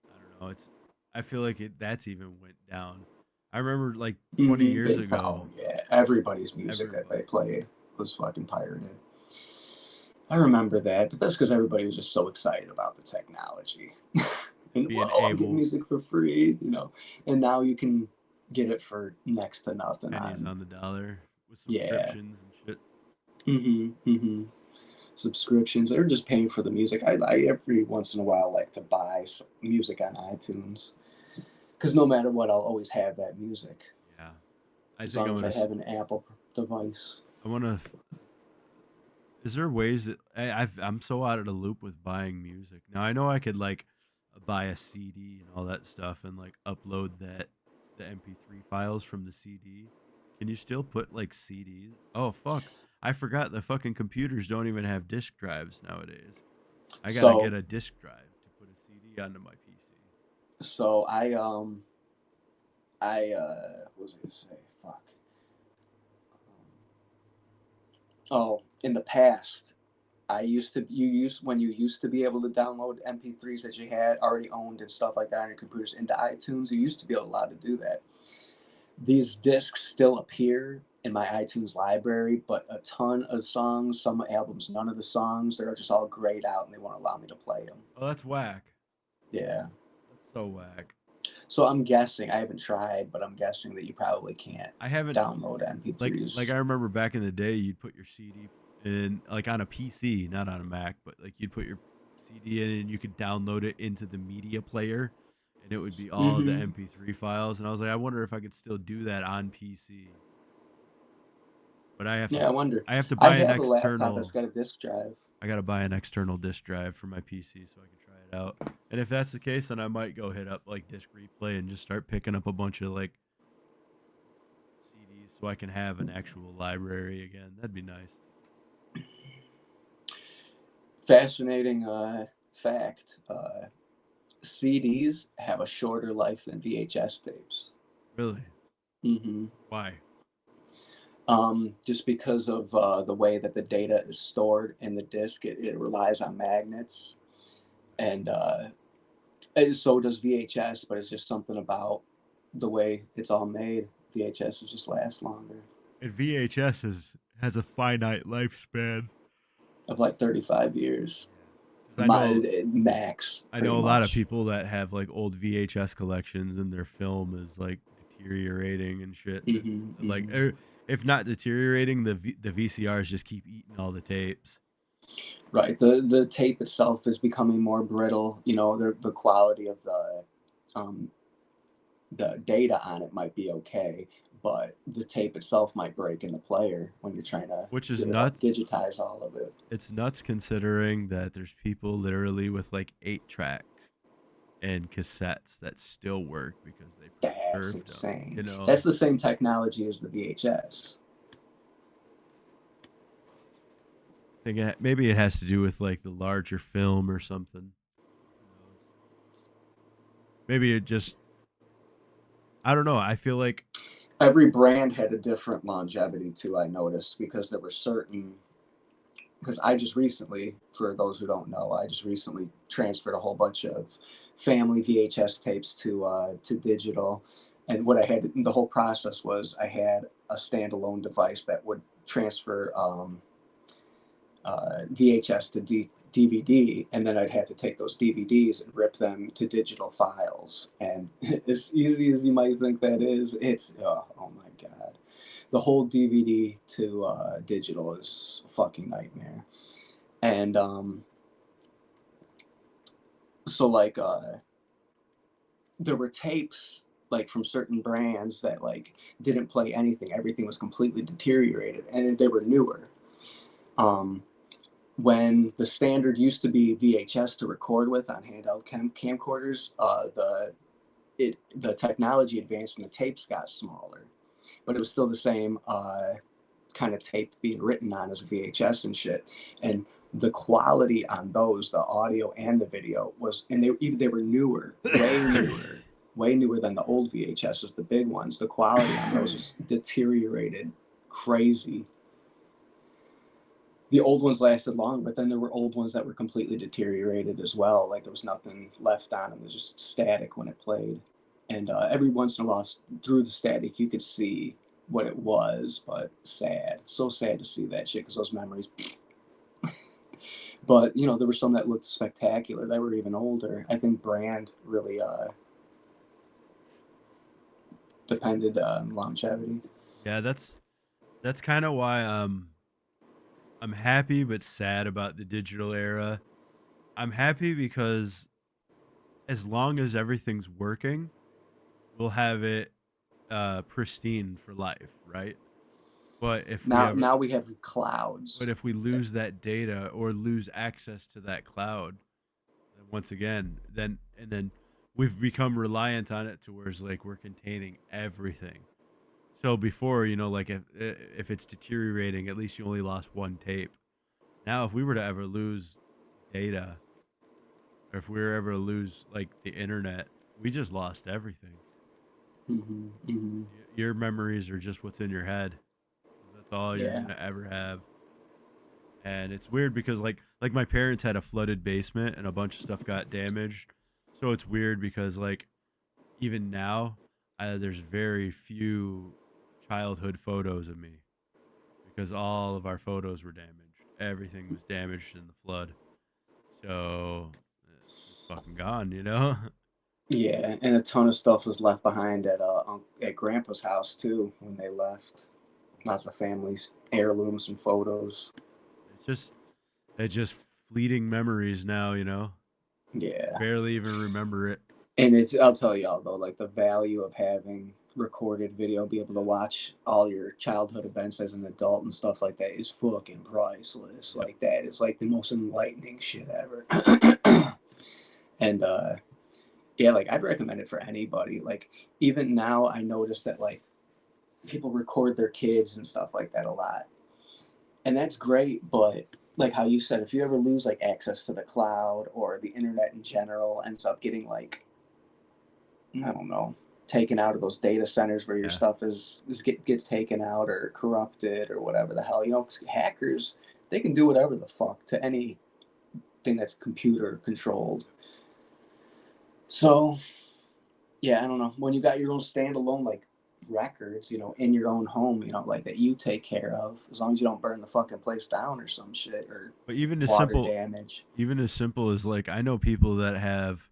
I don't know, it's I feel like that's even went down. I remember like 20 years Big time. Oh, ago, yeah. Everybody's music that they everybody played was fucking pirated. I remember that, but that's because everybody was just so excited about the technology. And being whoa, I'm getting able music for free. And now you can get it for next to nothing pennies on, on the dollar with yeah. subscriptions and shit. Subscriptions. They're just paying for the music. I every once in a while like to buy some music on iTunes because no matter what, I'll always have that music Yeah. I as think long as I have an Apple device. I want to is there ways that I'm so out of the loop with buying music. Now I know I could like buy a CD and all that stuff and like upload the MP3 files from the CD. Can you still put like CDs? Oh fuck. I forgot the fucking computers don't even have disk drives nowadays. I got to get So a disk drive to put a CD onto my PC. so what was I gonna say? Fuck. Oh, in the past, you used when you used to be able to download MP3s that you had already owned and stuff like that on your computers into iTunes. You used to be allowed to do that. These discs still appear in my iTunes library, but a ton of songs, some albums, none of the songs, they're just all grayed out and they won't allow me to play them. Oh, that's whack. Yeah. That's so whack. So I'm guessing, I haven't tried, but I'm guessing that you probably can't I haven't download like MP3s. I remember back in the day, you'd put your CD in like on a PC, not on a Mac, but like you'd put your CD in and you could download it into the media player, and it would be all of the Mm-hmm. MP3 files. And I was like, I wonder if I could still do that on PC, but Yeah, I wonder. I have to I buy an have a laptop that's external. got a disk drive. I gotta buy an external disk drive for my PC so I can try it out. And if that's the case, then I might go hit up like Disc Replay and just start picking up a bunch of like CDs so I can have an actual library again. That'd be nice. Fascinating fact. CDs have a shorter life than VHS tapes. Really? Mm-hmm. Why? Just because of the way that the data is stored in the disk, it relies on magnets, and so does VHS. But it's just something about the way it's all made. VHS just lasts longer, And VHS has a finite lifespan. of like 35 years, Yeah. Because I know max, I know pretty a lot of much. people that have like old VHS collections and their film is like deteriorating and shit. And like Mm-hmm. if not deteriorating, the VCRs just keep eating all the tapes. Right. The tape itself is becoming more brittle. The quality of um, the data on it might be okay, but the tape itself might break in the player when you're trying to Which is get it all, nuts. digitize all of it. It's nuts considering that there's people literally with like 8 track and cassettes that still work because they That's preserved them. insane. You That's know, the same technology as the VHS. think maybe it has to do with like the larger film or something. Who knows? Maybe it just I don't know. I feel like Every brand had a different longevity too, I noticed, because there were certain because I just recently, for those who don't know, I just recently transferred a whole bunch of family VHS tapes to digital. And what I had, the whole process was I had a standalone device that would transfer VHS to DVD, and then I'd have to take those DVDs and rip them to digital files. And as easy as you might think that is, it's oh my god, the whole DVD to digital is a fucking nightmare. And so like there were tapes like from certain brands that like didn't play anything. Everything was completely deteriorated, and they were newer. Um, when the standard used to be VHS to record with on handheld camcorders, the technology advanced and the tapes got smaller, but it was still the same kind of tape being written on as a VHS and shit. And the quality on those, the audio and the video was, and they were newer, way newer than the old VHSs, the big ones. The quality on those was deteriorated crazy. The old ones lasted long, but then there were old ones that were completely deteriorated as well. Like there was nothing left on them; it was just static when it played. And every once in a while, through the static, you could see what it was, but sad, so sad to see that shit because those memories. But you know, there were some that looked spectacular. That were even older. I think brand really depended on longevity. Yeah, that's kind of why I'm happy but sad about the digital era. I'm happy because as long as everything's working, we'll have it pristine for life, right? But if we ever Now we have clouds. but if we lose that data or lose access to that cloud, then once again, then we've become reliant on it to where it's like we're containing everything. So before, like if it's deteriorating, at least you only lost one tape. Now, if we were to ever lose data, or if we were ever to lose like the internet, we just lost everything. Hmm. Hmm. Your memories are just what's in your head. 'Cause that's all you're Yeah. gonna ever have. And it's weird because like my parents had a flooded basement and a bunch of stuff got damaged. So it's weird because like even now, there's very few childhood photos of me because all of our photos were damaged. Everything was damaged in the flood. So it's just fucking gone. Yeah, and a ton of stuff was left behind at Grandpa's house too when they left. Lots of families, heirlooms, and photos. It's just it's just fleeting memories now. Yeah, Barely even remember it. and it's, I'll tell y'all though, like the value of having recorded video, be able to watch all your childhood events as an adult and stuff like that is fucking priceless. Yep. Like that is like the most enlightening shit ever. And yeah, like I'd recommend it for anybody. Like even now, I notice that like people record their kids and stuff like that a lot, and that's great. But like how you said, if you ever lose like access to the cloud or the internet in general ends up getting like, I don't know, taken out of those data centers where your Yeah. stuff gets taken out or corrupted or whatever the hell, you know, 'cause hackers, they can do whatever the fuck to anything that's computer controlled. So yeah, I don't know. When you got your own standalone like records, you know, in your own home, you know, like that you take care of, as long as you don't burn the fucking place down or some shit or But even as water simple damage. even as simple as like I know people that have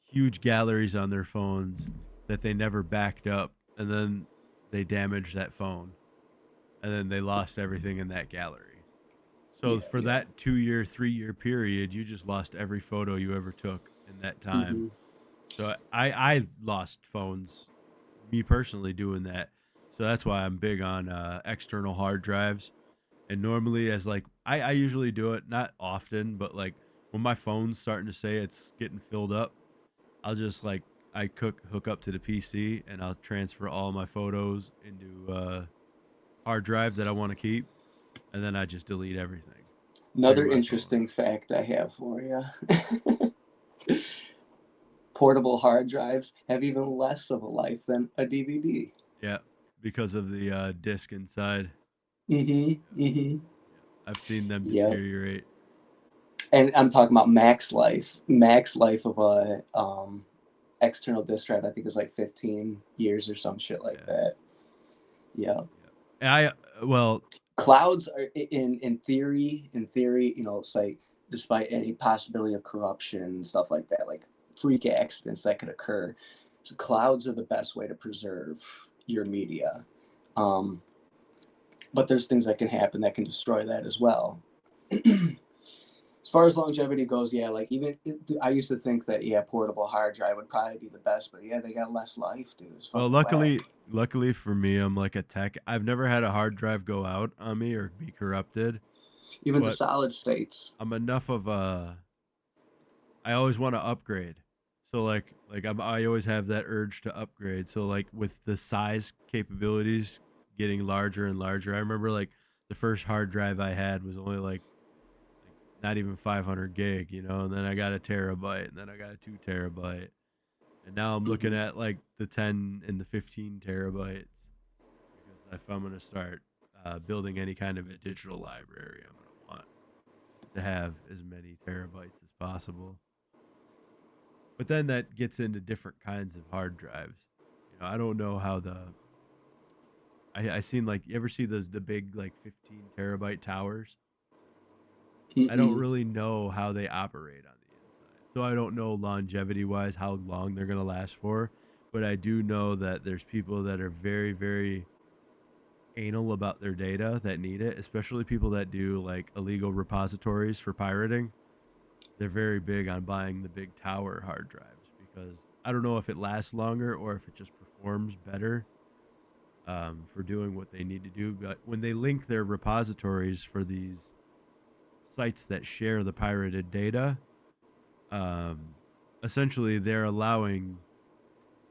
huge galleries on their phones that they never backed up and then they damaged that phone and then they lost everything in that gallery. So Yeah, for yeah. that 2 year, 3 year period, you just lost every photo you ever took in that time. Hmm. So I lost phones, me personally doing that. So that's why I'm big on external hard drives. And normally, as like I usually do it not often, but like when my phone's starting to say it's getting filled up, I'll just like hook up to the PC and I'll transfer all my photos into hard drive that I want to keep, and then I just delete everything. Clear Another my phone. interesting fact I have for you. Portable hard drives have even less of a life than a DVD. Yeah, because of the disc inside. Mm-hmm. Yeah, Mm-hmm. yeah. I've seen them Yep. deteriorate. And I'm talking about max life. Max life of a external disk drive, I think, is like 15 years or some shit like Yeah, that. Yeah. yeah. And well, Clouds are in theory, you know, say despite any possibility of corruption and stuff like that, like freak accidents that could occur. So clouds are the best way to preserve your media. Um, but there's things that can happen that can destroy that as well. As far as longevity goes, yeah, like even I used to think that yeah, portable hard drive would probably be the best, but yeah, they got less life, dude. It's well, fucking luckily, whack. luckily for me, I'm like a tech. I've never had a hard drive go out on me or be corrupted, Even the but solid states. I'm enough of a I always want to upgrade. So I always have that urge to upgrade. So like with the size capabilities getting larger and larger. I remember like the first hard drive I had was only like not even 500 gig, you know, and then I got a terabyte, and then I got a 2 terabyte, and now I'm looking Mhm. at like the 10 and the 15 terabytes because if I'm gonna start building any kind of a digital library, I'm gonna want to have as many terabytes as possible. But then that gets into different kinds of hard drives. You know, I don't know how I seen like you ever see those the big like 15 terabyte towers? I don't Mm-mm. really know how they operate on the inside. So I don't know longevity wise how long they're going to last for, but I do know that there's people that are very very anal about their data that need it, especially people that do like illegal repositories for pirating. They're very big on buying the big tower hard drives because I don't know if it lasts longer or if it just performs better for doing what they need to do. But when they link their repositories for these sites that share the pirated data, um, essentially they're allowing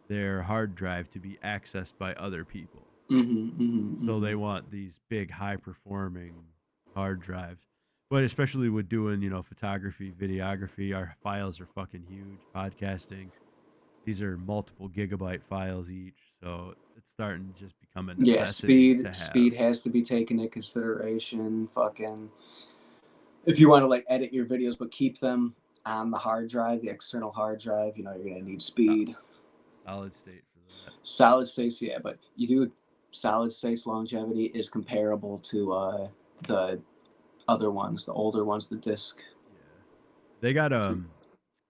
their hard drive to be accessed by other people. Mhm. Mhm. So they Mhm. want these big, high performing hard drives. But especially with doing, you know, photography, videography, our files are fucking huge. Podcasting, these are multiple gigabyte files each. So it's starting to just become a Yeah, necessity to speed have. has to be taken into consideration. Fucking, if you want to like edit your videos but keep them on the hard drive, the external hard drive, you're gonna need So, speed. solid state for that. Solid states, yeah, but you do solid states longevity is comparable to the other ones, the older ones, the disc. Yeah. They got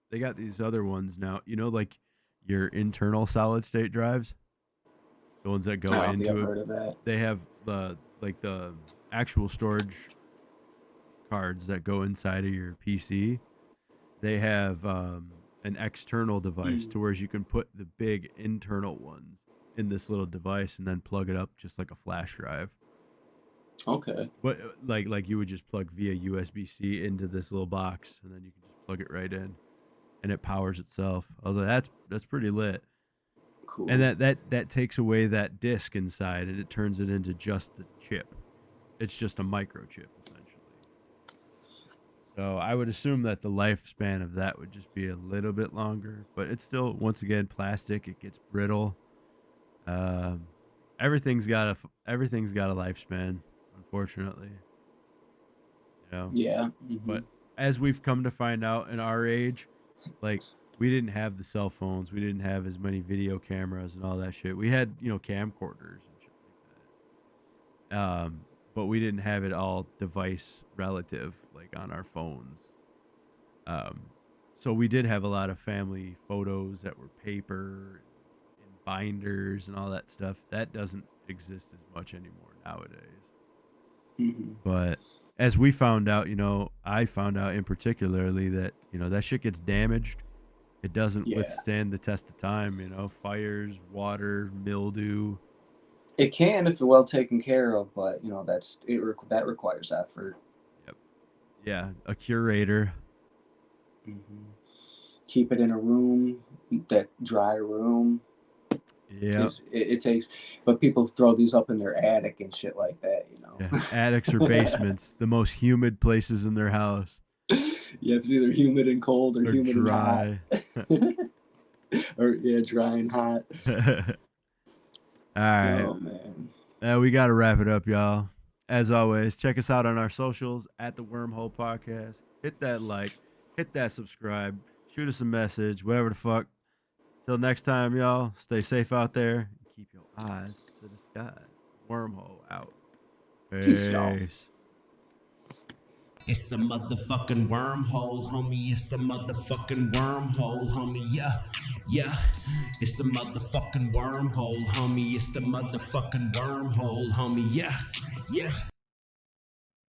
they got these other ones now, you know, like your internal solid state drives, the ones that I go don't think I've into it. heard of that. They have the actual storage cards that go inside of your PC. They have an external device Mm. to where you can put the big internal ones in this little device and then plug it up just like a flash drive. Okay. But like you would just plug via USB-C into this little box and then you can just plug it right in and it powers itself. I was like, that's pretty lit. And Cool. that takes away that disk inside and it turns it into just a chip. It's just a microchip essentially. So I would assume that the lifespan of that would just be a little bit longer, but it's still once again plastic. It gets brittle. Um, everything's got a lifespan, unfortunately. You know, Yeah. Hmm. but as we've come to find out in our age, like we didn't have the cell phones, we didn't have as many video cameras and all that shit. We had camcorders and shit like that. But we didn't have it all device relative like on our phones. Um, so we did have a lot of family photos that were paper and binders and all that stuff. That doesn't exist as much anymore nowadays. Hmm. But as we found out, I found out in particularly that, that shit gets damaged. It doesn't Yeah. withstand the test of time, fires, water, mildew. It can if well taken care of, but that requires effort. Yep. Yeah. A curator. Hmm. Keep it in a room, that dry room. Yep. It takes, but people throw these up in their attic and shit like that. Yeah. Attics or basements, the most humid places in their house. Yeah, it's either humid and cold or Or humid and hot. dry. Or yeah, dry and hot. All right. Oh man. We got to wrap it up, y'all. As always, check us out on our socials at the Wormhole Podcast. Hit that like, hit that subscribe, shoot us a message, whatever the fuck. Till next time, y'all, stay safe out there and keep your eyes to the skies. Wormhole out. Peace, y'all. Peace. It's the motherfucking wormhole, homie. It's the motherfucking wormhole, homie. Yeah, yeah. It's the motherfucking wormhole, homie. It's the motherfucking wormhole, homie. Yeah, yeah.